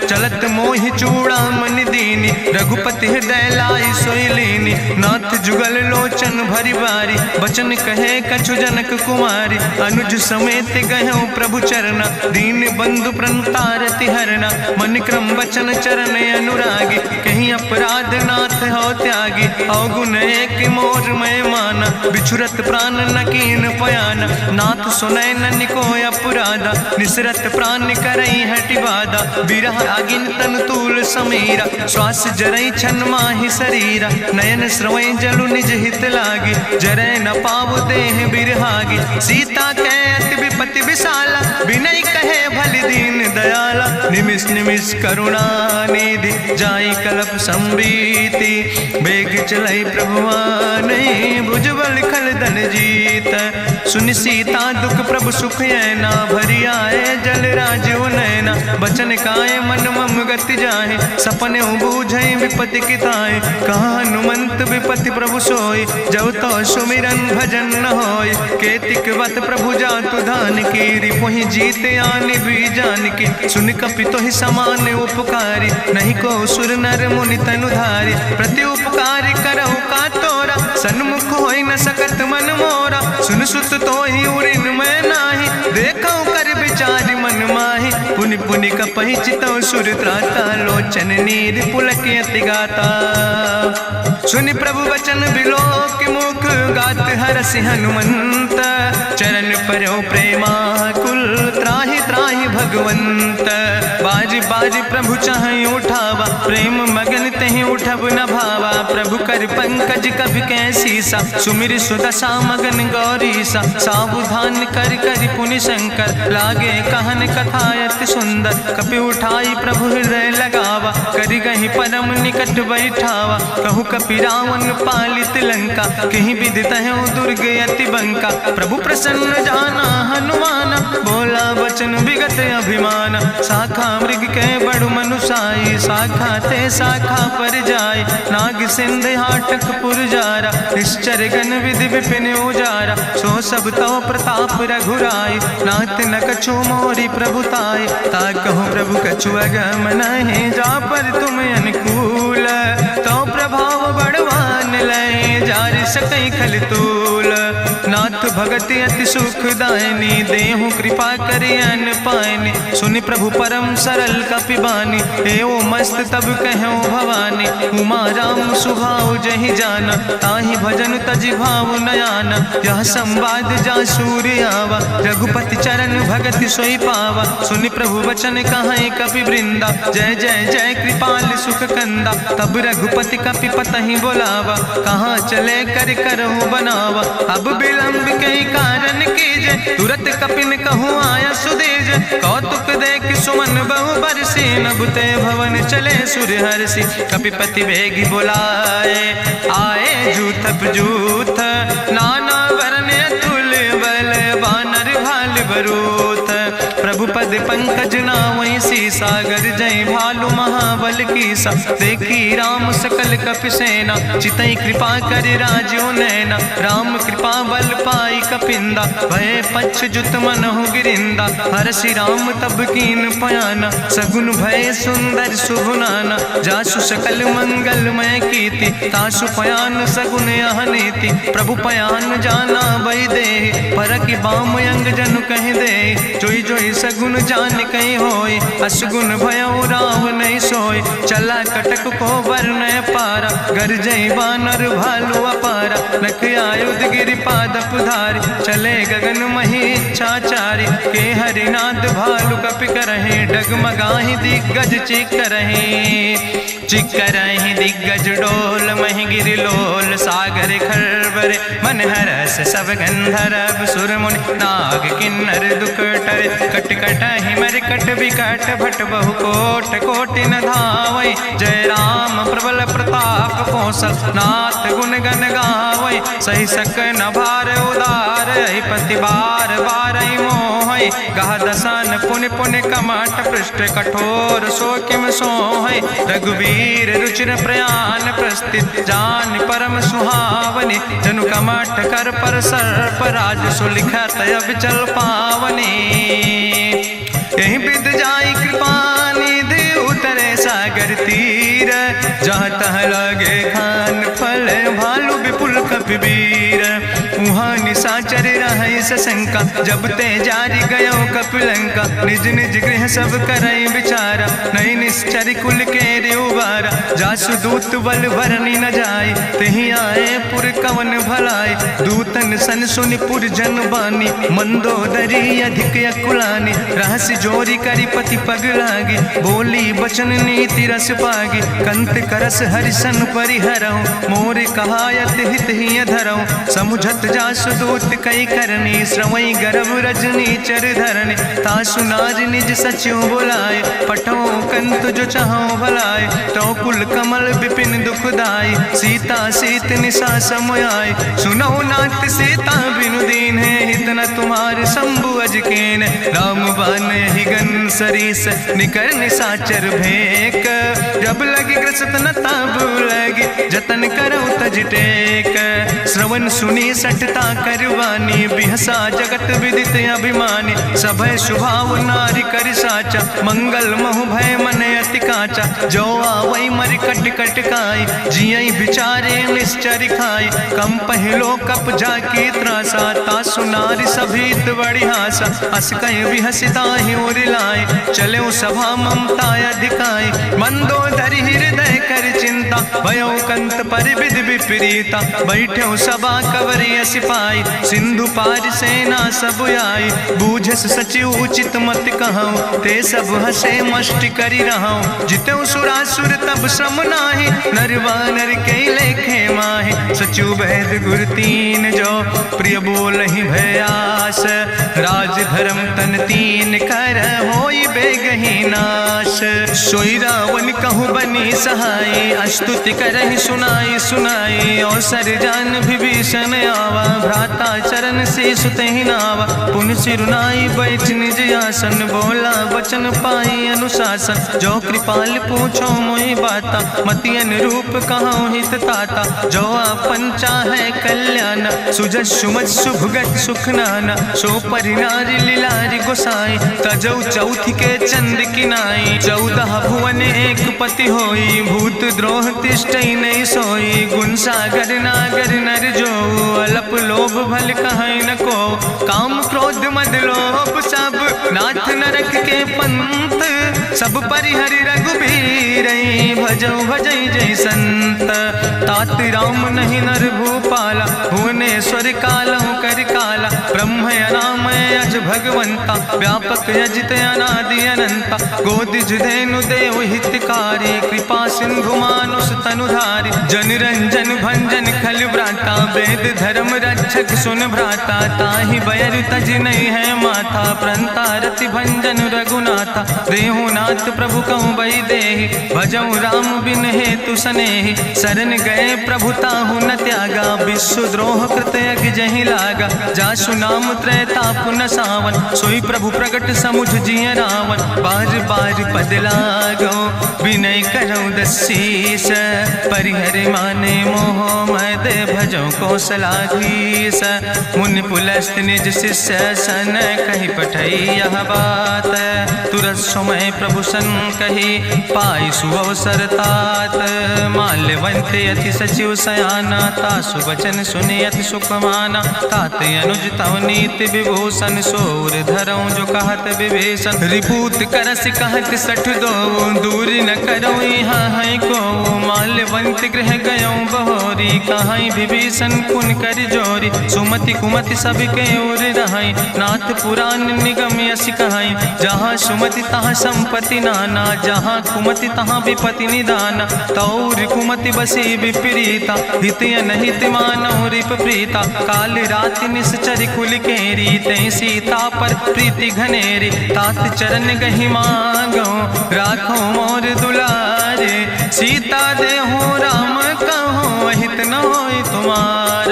चलत मोहि चूड़ामणि दीनी, रघुपति हृदय लाई सोई लीनी। नाथ जुगल लोचन भरि बारी, बचन कहे कछु जनक कुमारी। अनुज समेत गयो प्रभु चरना, दीन बंधु प्रणतारति हरना। मन क्रम बचन चरण अनुरागी, कहीं अपराध नाथ हो त्यागी। अवगुण एक मोर मैं माना, बिछुरत प्राण न कीन पयाना। नाथ सुनय नन को अपराधा, निसरत प्राण करई हटि बाधा। बिरह अगिन तन तूल समीरा, श्वास जरई छन माहि शरीरा। नयन श्रवै जलु निज हित लागी, जरै न पाव देह बिरहागी। सीता के अति विपति विशाला, विनय कहे भल दीन दयाला। निमिष निमिष करुणा निधि, जाई कल्प संबीति। बेग चलई प्रभुआनै, भुजबल खल धन जीत। सुनि सीता दुख प्रभु सुख ऐना, भरि आए जल राजु नैना। बचन काए मन मम गति जाहे, सपने बूझै विपति किताए। कहा हनुमंत विपति प्रभु सोई, जब तो सुमिरन भजन न होय। केतिक वत प्रभु जातु धान की, रिपुहि जीत आनि भी जान की। सुन कपि तोहि समान उपकारी, नहीं को सुर नर मुनि तनुधारी। प्रति उपकार करहु का तोरा, सन्मुख होई न सकत मन मोरा। सुन सुत तोहि उरिन मैं नाही, देखौ कर विचार मन माहि। पुनि पुनि कपहि चितौ सुर त्राता, लोचन नीर पुलक अति गाता। सुनि प्रभु वचन बिलोक मुख, गात हरषि हनुमंत। चरण परौ प्रेमाकुल, त्राहि त्राहि भगवंत। बाज बाज प्रभु चाहि उठावा, प्रेम मगन तेहि उठब न भावा। प्रभु कर पंकज कभि कैसीसा, सुमिर सुदशा मगन गौरीसा। सावधान कर कर पुनि शंकर, लागे कहन कथा अति सुंदर। कपि उठाई प्रभु हृदय लगावा, करि गहि परम निकट बैठावा। कहु कपि रावण पालित लंका, कहीं विधि तहु दुर्ग अति बंका। प्रभु प्रसन्न जाना हनुमाना, बोला वचन विगत अभिमाना। शाखा मृग के बड़ु मनुसाई, शाखा ते शाखा पर जाय। नाग सिंध हाटक पुरजारा, निश्चर गण विधि विपिन उजारा। सो सब तव प्रताप रघुराई, नाथ न कछु मोरी प्रभुताई। ता कहूँ प्रभु कछु अगम नहीं, जा पर तुम अनुकूल। तो प्रभाव बड़वान लय, जार सकई खल तूल। नाथ भगति अति सुखदायनी, देहु कृपा करि अन पायनी। सुनि प्रभु परम सरल कपिबानी, एओ मस्त तब कहूँ भवानी। उमा राम सुभाव जहि जाना, ताहि भजन तजि भाव नयाना। यह संवाद जा सूर्य आवा, रघुपति चरण भगति सोई पावा। सुनि प्रभु वचन कहाई कपि वृंदा, जय जय जय कृपाल सुख कंदा। तब रघुपति कपि पतहि बोलावा, कहाँ चले कर करहु बनावा। अब विलंब के कई कारण कीज, तुरत कपिन कहूँ आया सुदेज। कौतुक देख सुमन बहु बरसी, नभते भवन चले सूर्य हर्षि। कपिपति वेगी बुलाए, आए जूथप जूथ, नाना वरण अतुल बल, बानर भाल बरूथ। प्रभु पद पंकज नावै सीसा, सागर जय भालु महाबल कीसा। देखी राम सकल कपि सेना, चितई कृपा कर राजो नैना। राम कृपा बल पाई कपिंदा, भय पक्ष जुत मनहु गिरिंदा। हरषि राम तब कीन पयाना, सगुन भय सुंदर शुभ नाना। जासु सकल मंगलमय कीर्ति, तासु पयान सगुन अहनीति। प्रभु पयान जाना बई दे, परकि बाम अंग जनु कहि दे। जोई जोई सगुन जान कहीं होय, असगुन भयो राव नहीं सोय। चला कटक को वर्णय पारा, गरजई बानर भालु अपारा। लख आयुध गिरि पादप धारि, चले गगन मही इच्छाचारि। के हरिनाद भालु कपि करहि, डगमगाहि दिग्गज चिकरहि। चिकरहि दिग्गज डोल, महि गिरि लोल। सागर खरबर मन हरस, सब गंधर्व सुर मुनि। नाग किन्नर दुख टरे, कट कटहि मरकट विकट। भट बहु कोट कोटि न धावै, जय राम प्रबल प्रताप कौशल। नाथ गुण गण गावै, सही सक न भार उदार। पति बार बार मोहै, गह दसन पुनि पुनि कमठ। पृष्ठ कठोर सो किम सोहै, रघुवीर रुचिर प्रयाण। प्रस्थित जान परम सुहावनी, जनु कमठ कर पर सर्प। राज सुलिखत अविचल पावनी, यही विद जाई कृपा निधि। उतरे सागर तीर, जहाँ तह लगे खान फल। भालु विपुल कपिवीर, उहाँ निशाचर रहै सशंका। जब ते जारी गयो कपिलंका, निज निज गृह सब करई विचारा। नहीं निश्चर कुल के रे उबारा, जासु दूत बल भरनी न जाय। तेहि आए पुर कवन भलाई, दूतन सन सुनि पुर जन बानी। मंदोदरी अधिक अकुलानी, रहस्य जोरी करी पति पग लागी। बोली बचन नीति रस पागी, कंत करस हरिसन परिहरऊँ। मोर कहायत हित ही धरऊँ, समुझत जासु दूत कई करनी। श्रवई गर्भ रजनी चर धरनी, तासु नाज निज सचिव बुलाए। पठो कंत जो चाहो भलाए, तो कुल कमल विपिन दुखदाई। सीता सीत निशा समयाय, सुनो नाथ सीता बिनु दीन है। हित न तुम्हारे शंभु अजकेन, राम बान ही गन सरीस। निकर निशाचर भेक, जब लगी ग्रसत न ताब लगी। जतन करो तज टेक, श्रवण सुनी सटता करवानी। बिहसा जगत विदित अभिमानी, सभय स्वभाव नारी कर साचा। मंगल महु भय मन अति काचा, जो आवै मर कट कट खाई। जियई विचारे निश्चर खाई, कम पहलो कप जाकी त्रासा। तासु नारी सभीत बड़ी हासा, अस कहीं विहसिता ही उर लाए। चले सभा ममता अधिकाई, मंदोदरी हृदय कर चिंता। भयो कंत पर विध विपरीता, बैठे सभा कवरिय सिपाही। सिंधु पार सेना सब आई, बूझस सचिव उचित मत कहूँ। ते सब हसे मष्ट करी रहूँ, जितऊ सुरासुर तब श्रम नाही। नरवानर के लेखे माहि, सचिव वैद गुर तीन जो। प्रिय बोल ही भयास, राज धर्म तन तीन कर। होई बेगही नाश, सोई रावण कहूँ बनी सहाय। अस्तुति करहि सुनाई सुनाई, अवसर जान विभीषण आवा। भ्राता चरण से सुतहि नावा, पुन सिरुनाई बैठ निज आसन। बोला वचन पाई अनुशासन, जो कृपाल पूछो मोहि बाता। मति अनुरूप कहूँ हित ताता, जो आपन चाहे कल्याण। सुजस सुमत सुभगत सुख नाना, सो परिनारी लीलारी गोसाई। तजौ चौथ के चंद किनाई, 14 भुवन एक पति होई। भूत द्रोह तिष्ठई नहीं सोई, गुण सागर नागर नर जो। अलप लोभ भल कहीं न को, काम क्रोध मद लोभ सब। नाथ नरक के पंथ, सब परिहरि रघुबीर। भजौ भजई जय संत, तात राम नहीं नर भूपाला। भुवनेश्वर कालहु कर काला ब्रह्म अनामय अज भगवंता व्यापक अजित अनादि अनंता गोदिज धेनु देव हितकारी कृपा सिंधु मानुष तनुधारी जन रंजन भंजन खल व्राता वेद धर्म रक्षक सुन भ्राता ताहि बयर तज नहीं है माथा प्रंता रति भंजन रघुनाथा देहुनाथ प्रभु कहूँ बई देहि भजऊ राम बिन हेतु सनेहि शरण गए प्रभु ताहु न त्यागा विश्व द्रोह कृत यज्ञ जहि लागा जासु नाम त्रैताप न सावन सोई प्रभु प्रगट समुझ जिय रावण बार बार पद लागो विनय करऊँ दसीस परिहर माने मोह मद भजो कौशलाधीश मुनि पुलस्त निज शिष्य सन कही पठई यह बात तुरत समय प्रभु सन कही पाई सुअवसर तात माल्यवंत अति सचिव सयाना तासु वचन सुने अति सुख माना तात अनुज तव नीति विभूषण सोर धरऊँ जो कहत विभीषण रिपूत करस कहत सठ दो दूर न करो यहाँ है को माल्यवंत गृह गयो बहोरी कहाई विभीषण पुन कर जोरी सुमति कुमति सबके ओर रहाई नाथ पुराण निगम यश कहाई जहाँ सुमति तहाँ संपत्ति नाना जहाँ कुमति तहाँ विपति निदाना तौर कुमति बसी विपरीता हित अनहित मानव रिप प्रीता काल राति निश्चर कुल केरी तै सीता पर प्रीति घनेरी तात चरण गहि मांगो राखो मोर दुलारे सीता देहु राम कहो अहित न होय तुम्हार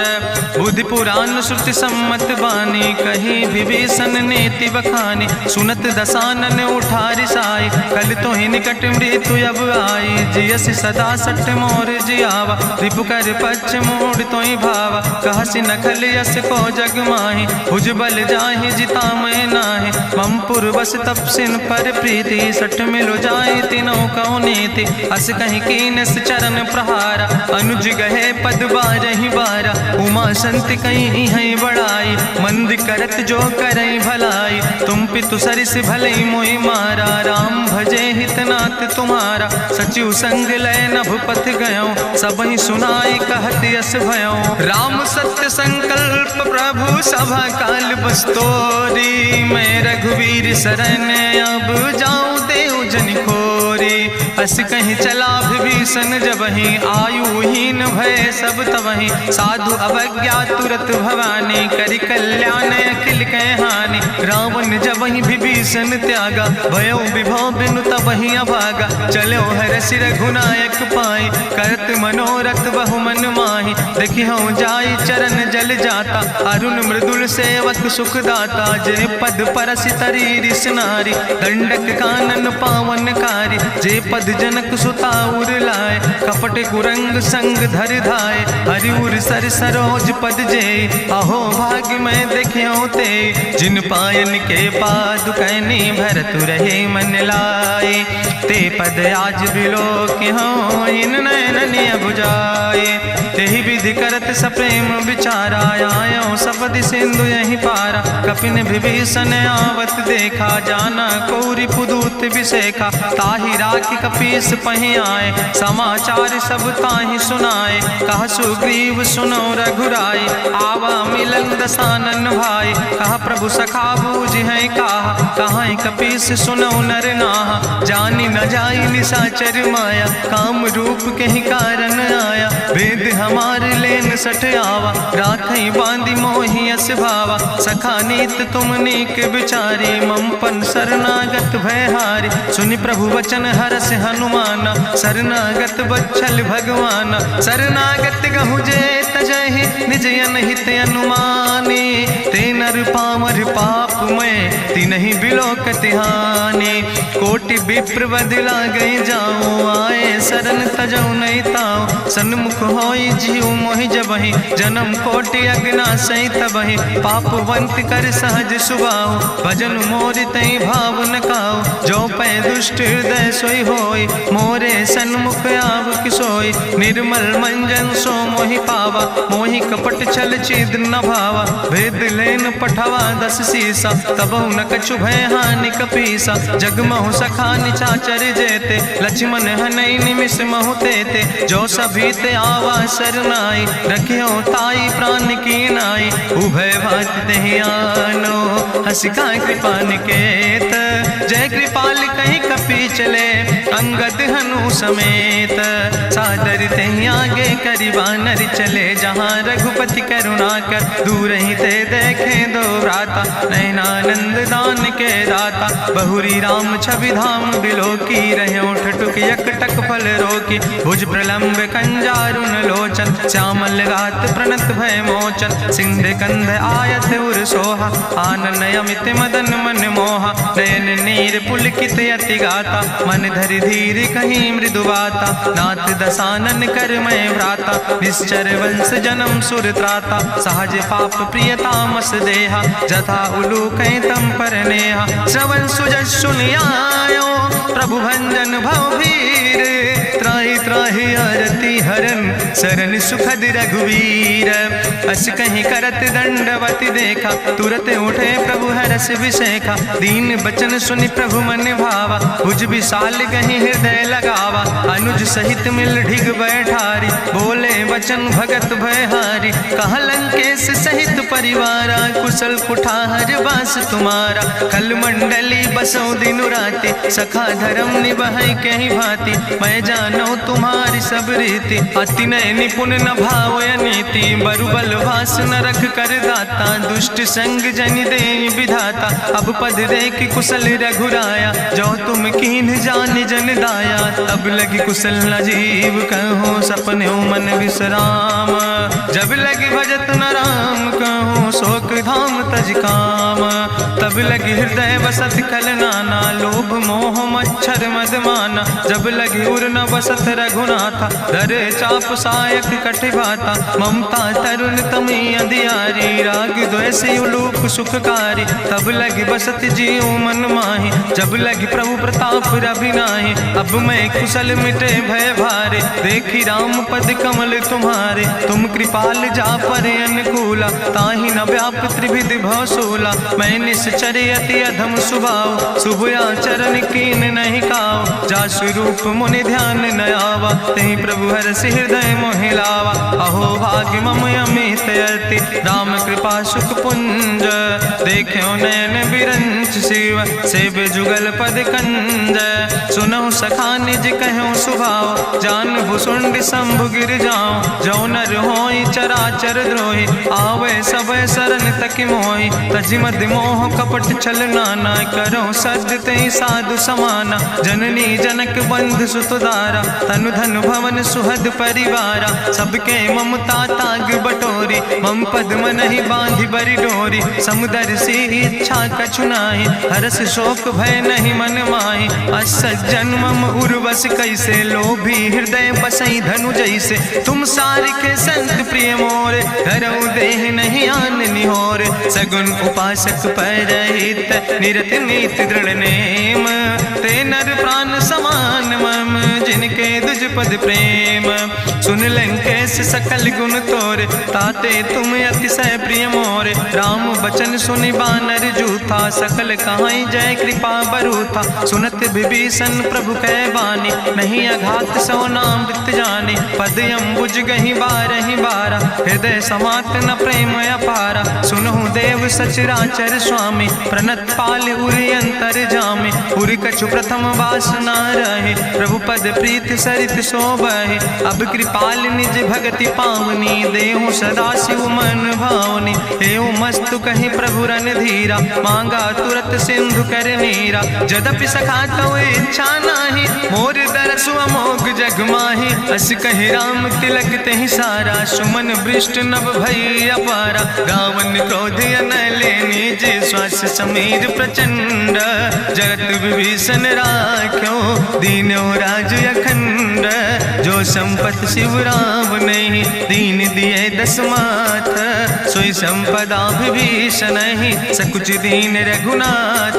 बुद्धि पुराण श्रुति सम्मत बानी कही विभीषण नेति बखानी सुनत दसानन उठारि साई कल तो ही निकट मृत्यु अब आई जियस सदा सठ मोर जियावा रिपु कर पक्ष मोड़ तो ही भावा कहसी नखल यस को जग माही भुज बल जाहि जिता मैं नाही मम पुर बस तपसिन पर प्रीति सठ मिलो जाए तीनों कौ नीति अस कहीं कीनस चरण प्रहारा अनुज गहे पद बारहि बारा उमा संत कहीं है बड़ाई मंद करत जो करई भलाई तुम पितु सरिस भले मोहि मारा राम भजे हितनाथ तुम्हारा सचिव संग लय नभ पथ गयो सब ही सुनाई कहत यस भयो राम सत्य संकल्प प्रभु सभा काल बस्तोरी मैं रघुवीर शरण अब जाऊं देव जन खोरी अस कहीं चला विभीषण जबहि आयुहीन भय सब तबहि साधु अवज्ञा तुरत भवानी करि कल्याण अखिल कह हानि रावण जबहि विभीषण त्यागा भयो विभव बिनु तबहि अभागा चलो हरसि रघुनायक पाई करत मनोरथ बहु मन माहि देखियो जाई चरण जल जाता अरुण मृदुल सेवक सुख दाता जे पद परसि तरी रिस नारी दंडक कानन पावन कारी जे पद जनक सुता उर लाए कपट कुरंग संग धर धाय हरिउर सर सरोज पद जे अहो भाग्य मैं देख्यो ते जिन पायन के पादु कहनी भरत रहे मन लाए ते पद आज बिलो के हो इन नयन बुझाए तेहि विधि करत सप्रेम विचारा आयो सपदि सिंधु यही पारा कपिन विभीषण आवत देखा जाना कौरि पुदूत विशेखा ताहि राखी कपीस पहि आए समाचार सब ताहि सुनाए कह सुग्रीव सुनो रघुराई आवा मिलन दसानन भाई कहा प्रभु सखा बूझ है कहा कपीस सुनो नर नाहा जानी न जाई निशाचर माया काम रूप के ही कारण आया वेद हमार लेन सठ आवा राखई बांधी मोहि यस भावा सखा नीत तुम नीक विचारी मम पन शरणागत भयहारी सुनि प्रभु वचन हरस हनुमाना शरणागत बच्छल भगवाना शरणागत गहु जे तजहि निज अनहित अनुमानी ते नर पामर पाप में तिनहि बिलोकत हानि कोटि विप्र बदला गई जाऊं आए शरण तजऊ नहीं ताऊ सन्मुख होई जीव मोहि जबहि जन्म कोटि अग्ना सही तबहि पापवंत कर सहज सुभाऊ भजन मोर तई भाव न काऊ जो पै दुष्ट हृदय सोई होई मोरे सन्मुख आव किसोई निर्मल मंजन सो मोहि पावा मोहि कपट छल छिद्र न भावा। भेद लेन पठावा 10 सीसा, तबहु न कछु भय हानि कपीसा। जगमहु सखा निचाचर जेते, लक्ष्मण हनई निमिष महु तेते। जो सभी ते आवा सरनाई, रखियो ताई प्राण की नाई। उभय भात तेहि आनो, हसिका कृपा निकेत। जय कृपाल कहीं कपी चले, अंगद हनु समेत। सादर तेहि आगे करि बानर चले, जहाँ रघुपति करुणा कर। दूर ही ते देखे दो भ्राता, नयनानंद दान के दाता। बहुरी राम छवि धाम बिलोकी, रह्यो ठठुक यकटक फल रोकी। भुज प्रलंब कंजारुन लोचन, श्यामल गात प्रणत भय मोचन। सिंध कंध आयत उर सोहा, आनन अमित मदन मन मोहा। नयन नीर पुलकित अति गाता, मन धरि धीर कहीं मृदु बाता। नाथ दसानन कर मैं भ्राता, निश्चर वंश जन्म सुर त्राता। सहज पाप प्रियतामस देहा, जथा उलूकै तम पर नेहा। श्रवण सुजस सुनियायो, प्रभु भंजन भव भीर। त्राहि त्राहि आरती हरन, शरण सुखद रघुवीर। अस कहीं करत दंडवत देखा, तुरत उठे प्रभु हरस विशेखा। दीन बचन सुनि प्रभु मन भावा, भुज विशाल कहीं हृदय लगावा। अनुज सहित मिल ढिग बैठारी, बोले वचन भगत भयहारी। कहा लंकेश सहित परिवारा, कुशल कुठार बास तुम्हारा। कल मंडली बसो दिनु राति, सखा धर्म निभाई कहीं भांति। मैं जानो तुम्हारी सब रीति, अति नय निपुण न भाव नीति। बरुबल भास न रख कर दाता, दुष्ट संग जन दे विधाता। अब पद देख कुशल रघुराया, जो तुम कीन जान जन दाया। तब लगी कुशल न जीव कहो, सपने मन विश्राम। जब लगी भजत न राम कहो, शोक धाम तज काम। तब लगी हृदय बसत खल नाना, लोभ मोह मच्छर मद माना। जब लगी उर न बसत रघुनाथा, धर चाप सायक कटिभाता। ममता तरुण तमी अंधियारी, राग द्वेष उलूक सुखकारी। तब लगी बसत जीव मन माही, जब लगी प्रभु प्रताप रवि नाही। अब मैं कुशल मिटे भय भारे, देखी राम पद कमल तुम्हारे। तुम कृपाल जा पर अनुकूला, ताहि न व्याप त्रिविध भवसूला। मैं निश्चर अति अधम स्वभाव, शुभ आचरण कीन नहीं काव। जा स्वरूप मुनि ध्यान न आवा, तेहि प्रभु हरषि हृदय मोहि लावा। अहो भाग्य मम अमित अति, राम कृपा सुख पुंज। देखो नयन बिरंच शिव, सेव जुगल पद कंज। सुनहु सखा निज कहूँ सुभाव, जान भुसुंड शंभु गिर जाऊं। जो नर होई चराचर द्रोही, आवे सब शरण तक मोहि। तजि मद मोह कपट छल नाना, करो सद तेहि साधु समाना। जननी जनक बंधु सुत दारा, तनु धन भवन सुहद परिवारा। सबके ममता ताग बटोरी, मम पद मन ही बांधि बरी डोरी। समुदर सी इच्छा कछु नाही, हरस शोक भय नहीं मन माही। असज्जन मम उर्वश कैसे, लोभी हृदय बसई धनु जैसे। तुम सारिके संत प्रिय मोरे, धरऊ देह नहीं आन निहोर। सगुन उपासक परहित, निरत नीति दृढ़ नेम। ते नर प्राण समान मम, जिनके दुज पद प्रेम। सुन लंकेश सकल गुण तोरे, ताते तुम अतिशय प्रिय मोरे। राम बचन सुनि बानर जूथा, सकल कहाई जय कृपा बरूथा। सुनत विभीषण प्रभु कै बानी, नहीं अघात सो नाम वृत जानी। पद अम्बुज गहि बारहि बारा, हृदय समात न प्रेम अपारा। सुनहु देव सचराचर स्वामी, प्रणत पाल उरि अंतर जामी। उरि कछु प्रथम वासना रहे, प्रभु पद प्रीत सरित शोभहि। अब कृपाल निज भगति पावनी, देहु सदा शिव मन भावनी। एवं मस्तु कहि प्रभु रन धीरा, मांगा तुरत सिंधु कर नीरा। जदपि सखा तो इच्छा नाही, मोर दरसु अमोघ जग माही। अस कहि राम तिलक तेहि सारा, सुमन वृष्ट नभ भई अपारा। गावन क्रोध अनले निज, श्वास समीर प्रचंड। जगत विभीषण राख्यो, दीनो राज अखंड। जो संपत शिव राम नहीं, दीन दिए दस माथ। सोई संपदा विभीषण नहीं, सकुच दीन रघुनाथ।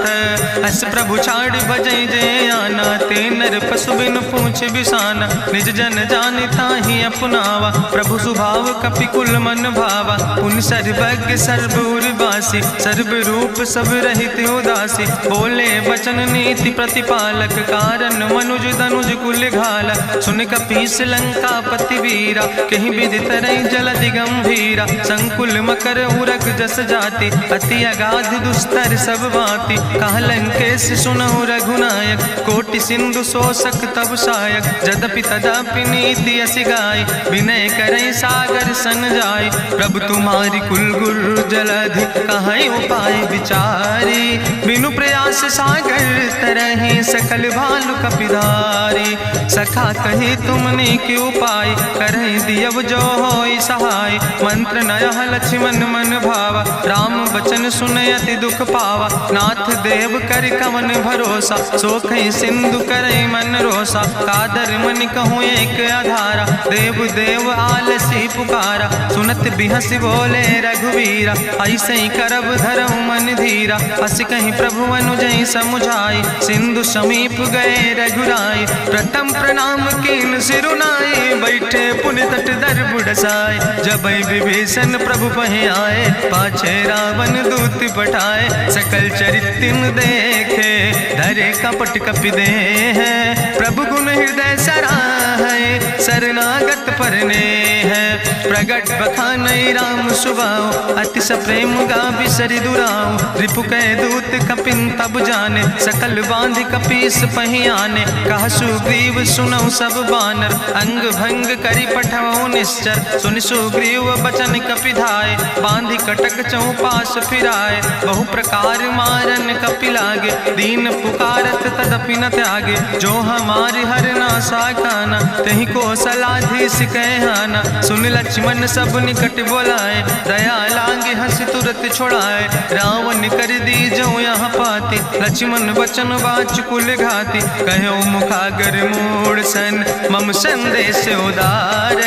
अस प्रभु छाड़ भजै जय आना, तेन नर पशु बिन पूछ बिसाना, निज जन जानि ताहि अपनावा, प्रभु स्वभाव कपि कुल मन भावा। पुन सर्वज्ञ सर्व उर्वासी, सर्व रूप सब रहित उदासी, बोले बचन नीति प्रतिपालक, कारण मनुज धनुज कुल घाला। सुन कपीस लंका पति वीरा, कहीं विधि तरई जलधि गंभीरा, संकुल मकर उरग जस जाति, अति अगाध दुस्तर सब भांति। कहा लंकेश सुनहु रघुनायक, कोटि सिंधु शोषक तब सायक, जदपि तदपि नीति असि गाय, विनय करई सागर सन जाय। प्रभु तुम्हारी कुल गुरु जलधि, कहीं उपाय विचारी, बिनु प्रयास सागर तरहि सकल भालु कपिधारी। सखा कही तुमने के उपाय, करहि दियव जो होई सहाय। मंत्र नयह लक्ष्मण मन भावा, राम बचन सुनयति दुख पावा। नाथ देव कर कवन भरोसा, सोखई सिंधु करई मन रोसा। कादर मन कहूँ एक आधारा, देव देव आलसी पुकारा। सुनत बिहस बोले रघुवीरा, ऐसे ही करब धरऊ मन धीरा। हस कहीं प्रभु अनुजई समुझाई, सिंधु समीप गए रघुराई। प्रथम प्रणाम कीन सिरुनाई, बैठे पुनि तट दर बुढ़साए। जब विभीषण प्रभु पहे आए, पाछे रावण दूत पठाए। सकल चरित्र देखे, धरे कपट कपि दे है। प्रभु गुण हृदय सराहै, शरणागत परने है। प्रगट बखानई राम सुभाओ, अति सप्रेम गावि सरि दुराओ। रिपु कै दूत कपिन तब जाने, सकल बांधि कपीस पहि आने। कहा सुग्रीव सुनौ सब बानर, अंग भंग करि पठवौ निश्चर। सुन सुग्रीव बचन कपि धाय, बांधि कटक चौपास फिराए। बहु प्रकार मारन कपि लागे, दीन पुकारत तदपि न त्यागे। जो हमारि हर ना साकाना, तहि कौशलाधीश कहना। सुन लक्ष्मण सब निकट बोलाए, दया लागे हंस तुरत छोड़ाए। रावण कर दी जो यहाँ पाती, लक्ष्मण बचन बाच कुल घाती। कहो मुखागर मूढ़ सन, मम संदेश उदार।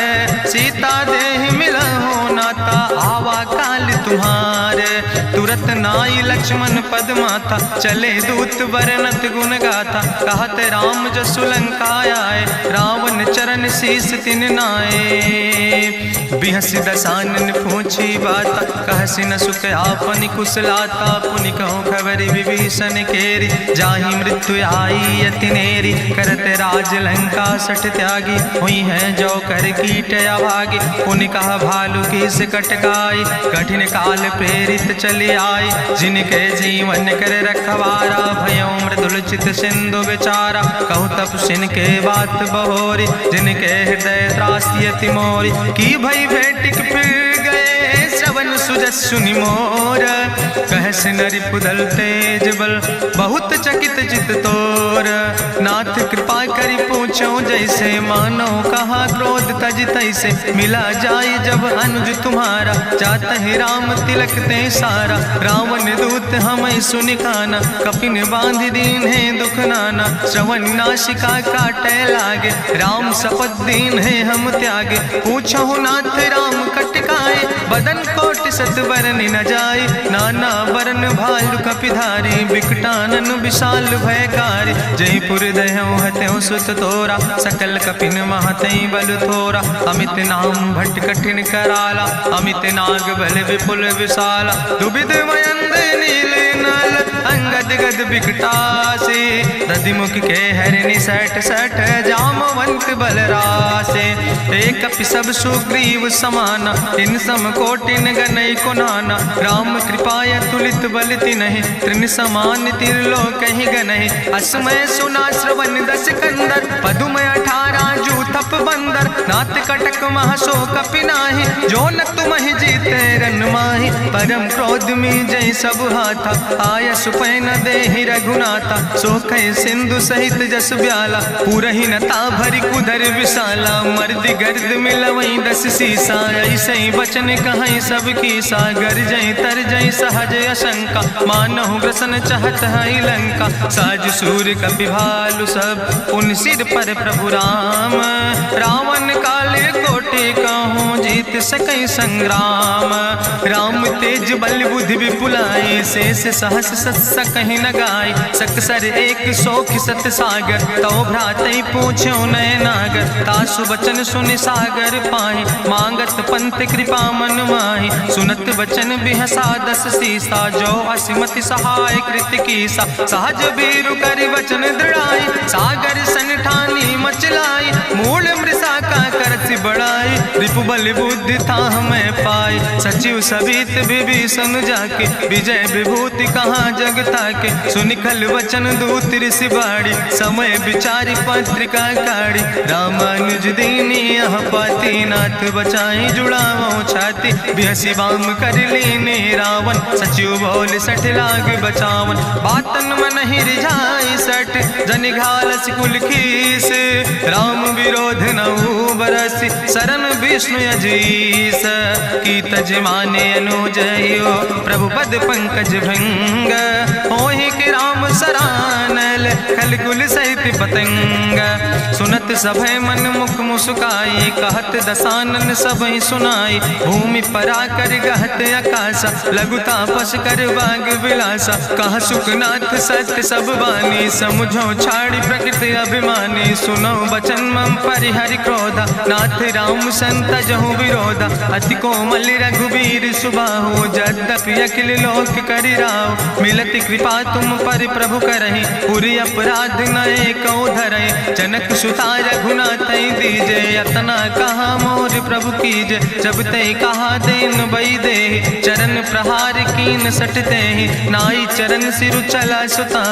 सीता देह मिला हो नाता, आवा काल तुम्हारे। तुरत नाई लक्ष्मण पद माथा, चले दूत बरनत गुण गाथा। कहत राम जसु लंका आए, रावण चरण शीस तिन नाए। बिहसी दसानन पूछी बाता, कहसी न सुख आपन कुशलाता। पुनि कहूँ खबरि विभीषण केरी, जाहि मृत्यु आई अति नेरी। करत राज लंका सठ त्यागी, हुई है जो कर कीट अभागी। पुनि कहा भालू कीस कटकाई, कठिन काल प्रेरित चली आई। जिनके जीवन कर रखवारा, भयो मृदुल चित सिंधु विचारा। कहूँ तप सिन के बात बहोरी, जिनके हृदय त्रासी अति मोरी। की भई भेटिक फिर गए, श्रवण सुजस सुनि मोर। कहस नरि पुदल तेज बल, बहुत चकित चित तोर। नाथ कृपा करि पूछो जैसे, मानो कहा क्रोध तज तैसे। मिला जाय जब अनुज तुम्हारा, जात है राम तिलक ते सारा। रावण दूत हमें सुनि काना, कपिन बांध दीन है दुख नाना। श्रवण नासिका काटे लागे, राम शपथ दीन है हम त्यागे। पूछो नाथ राम कटकाए, बदन कोटि सत बरन न जाए। नाना बरन भालु कपिधारी, बिकटानन विशाल भयकारी। जयपुर दह्यों हत्यों सुत तोरा, सकल कपिन महतई बल थोरा। अमित नाम भट्ट कठिन कराला, अमित नाग बल विपुल विशाला। दुबिध मयंद नील नल, अंगद गद बिकटासे। दधिमुख के हरिणि सठ सठ, जामवंत बलरासे। एक कपि सब सुग्रीव समाना, इन सम कोटिन गनई को नाना। राम कृपाय तुलित बल तिन्हि, त्रिन समान तिरलोक ही गनहि। असमय सुना श्रवण दस कंदर, पदुमय 18 जूथप बंदर। नाथ कटक महसो कपि नाहि, जो न तुमहि जीते रन माहि। परम क्रोध में जय सब हाथा, आय सुपै न देहि रघुनाथा। सो कह सिंधु सहित जस ब्याला, पूरहि नता भरि कुधर विशाला। मर्द गर्द मिलवई 10 सीसा, ऐसे बचन कहीं सब कीसा। गर जय तर जय सहज अशंका, मानहु ग्रसन चाहत है लंका। साज सूर कपि भालु सब, उन सिर पर प्रभु राम। रावण काले कोटि कहूँ जीत सकै संग्राम। राम तेज बल बुद्धि विपुलाई, शेष सहस सत सकहि न गाय। सकसर एक सोख सत सागर, तो भ्रातै पूछ्यो नय नागर। तासु वचन सुनि सागर पाहि, मांगत पंथ कृपा मन माहि। सुनत वचन बिहसा दस सीसा, जो असिमति सहाय कृत कीसा। सहज बीरु करि वचन दृढ़ाई, सागर सन ठानी मचलाई। मूल मृषा का करसि बढ़ाई, रिपु बल बुद्धि थाह मैं पाई। सचिव सबित विभीषण जाके, विजय विभूति कहाँ जग ताके। सुनिखल वचन दूत ऋषि बाड़ी, समय विचारि पत्रिका काढ़ी। रामानुज दीनी यह पाती, नाथ बचाई जुड़ावो छाती। बिहसि बाम कर लीने रावण, सचिव बोल सठ लाग बचावन। बातन मन ही रिझाई सठ, जनि घालस कुल खीस। राम विरोध नहु बरसि, शरण विष्णु अजीस। की तज माने अनुजयो, प्रभु पद पंकज भंग। होहि के राम सरानल, खल कुल सहित पतंग। सुनत सभय मन मुख मुस्काई, कहत दसानन सबहि सुनाई। भूमि परा कर गहत आकाशा, लघु तापस कर बाग विलासा। कहा सुखनाथ सत्य सब बानी, समुझो छाड़ी प्रकृति अभिमानी। सुनो बचन मम परिहरि क्रोधा, नाथ राम संत जहु विरोधा। अति कोमल रघुबीर सुबाहु, यद्यपि अखिल लोक करि राव। मिलति कृपा तुम पर प्रभु करहि, पुरि अपराध नए कौ धरहि। जनक सुता रघुनाथ दीजे, यतना कहा मोर प्रभु कीजे। जब ते कहा देन बई दे, चरण प्रहार कीन सट देहि। नाई चरण सिरु चला सुता,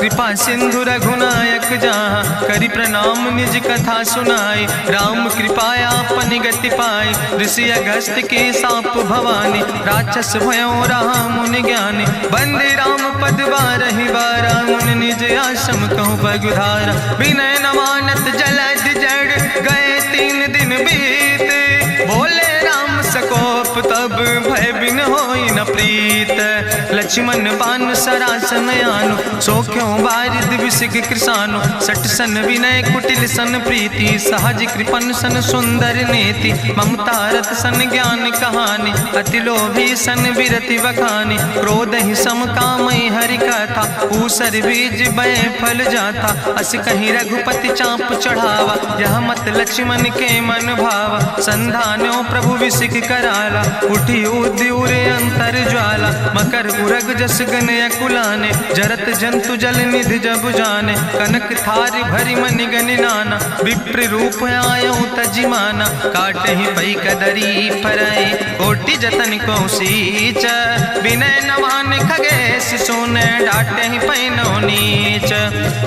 कृपा सिंधु रघुनायक जहाँ। करि प्रणाम निज कथा सुनाई, राम कृपाया अपनी गति पाई। ऋषि अगस्त के साप भवानी, राक्षस भयो रहा मुनि ज्ञानी। बंदे राम पद बारहि बारा, मुनि निज आश्रम कहु पगुधारा। विनय न मानत जलद जड़, गए 3 दिन बीते। बोले राम सकोप तब, भय बिन होई न प्रीत। लक्ष्मण बान सरासन यानु, सोख्यो बारिद विसिग कृसानु। सठ सन विनय कुटिल सन प्रीति, सहज कृपन सन सुंदर नीति। ममता रत सन ज्ञान कहानी, अति लोभी सन विरति बखानी। क्रोध ही सम कामई हरि कथा, ऊसर बीज बय फल जाता। अस कहीं रघुपति चाप चढ़ावा, यह मत लक्ष्मण के मन भावा। संधान्यो प्रभु विसिक कराला, उठी उद्यूर अंतर ज्वाला। मकर उरग जस गन अकुलाने, जरत जंतु जल निधि जब जाने। कनक थारी भरी मनि गनि नाना, विप्र रूप आयो तजिमाना। काटहि पई कदरी फरई, कोटि जतन को सींच। विनय नवान खगेश सोने, डाटहि पैनो नीच।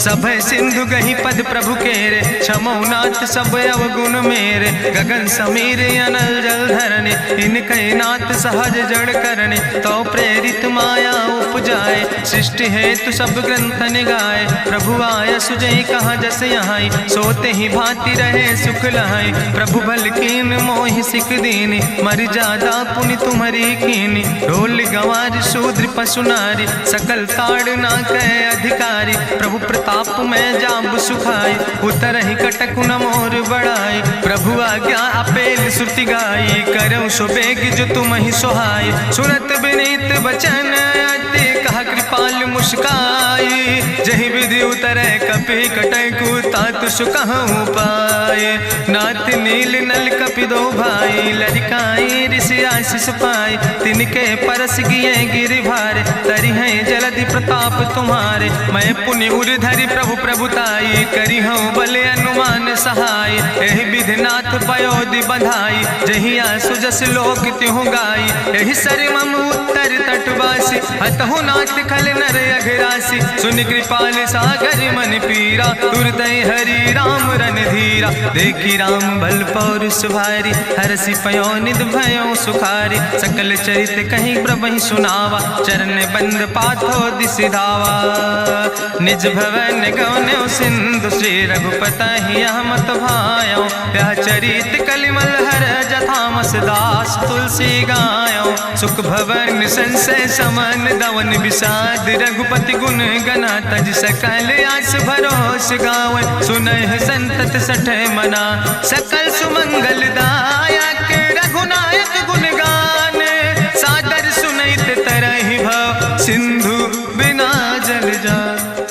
सब सिंधु गहि पद प्रभु केरे, क्षमो नाथ सब अवगुण मेरे। गगन समीर अनल जल धरने, इनके नाथ सहज जड़ करने। तो प्रेरित माया उपजाए, सृष्टि हेतु सब ग्रंथ निगाए। प्रभु आय सुजई कहा जस यहाँ, सोते ही भांति रहे सुख लहाई। प्रभु भल कीन मोहि सिख दीनी, मर जादा पुनि तुम्हारी कीनी। ढोल गंवार शूद्र पशु नारी, सकल ताड़ ना कहे अधिकारी। प्रभु प्रताप में जाब सुखाई, उतर ही कटक न मोर बढ़ाई। प्रभु आज्ञा अपेल श्रुति गाई, करऊँ सो बेग जो तुम ही सोहाई। सुनत विनीत बचन अति, कहा कृपाल मुस्काई। जहि विधि उतरे कपि कटकु, तातु सुकहु पाए। नाथ नील नल कपि दो भाई, लरिकाई ऋषि आशीष पाए। तिनके परस गिए गिरि भारे, तरि हैं जलधि प्रताप तुम्हारे। मैं पुनि उर धरि प्रभु प्रभुताई, करि हूँ बल अनुमान सहाय। एहि विधि नाथ पयोधि बधाई, जहिया सुजस लोक तिहु गाई। एहि सरि मम उत्तर तटवासी, हतहु नाथ खल नर अघरासी। सुनि कृपाल सागर मन पीरा, तुरतै हरि राम रणधीरा। देखी राम बल पौरुष भारी, हरसि पयो निध भयो सुखारी। सकल चरित कहीं प्रभु सुनावा, चरण बंद पाथो दिसि धावा। निज भवन गौन्यो सिंधु, श्री रघुपति यह मत भायो। यह चरित कलिमल हर जथामस, दास तुलसी गायो। सुख भवन संशय समन, दवन विषाद रघुपति गुण गना। तज सकल आस भरोस गावे, सुनहि संतत सठ मना। सकल सुमंगल दायक रघु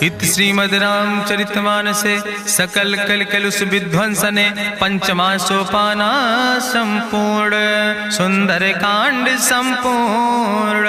इत श्रीमद् रामचरितमानसे सकल कलकलुष विध्वंसने पंचमा सोपाना संपूर्ण सुंदर कांड संपूर्ण।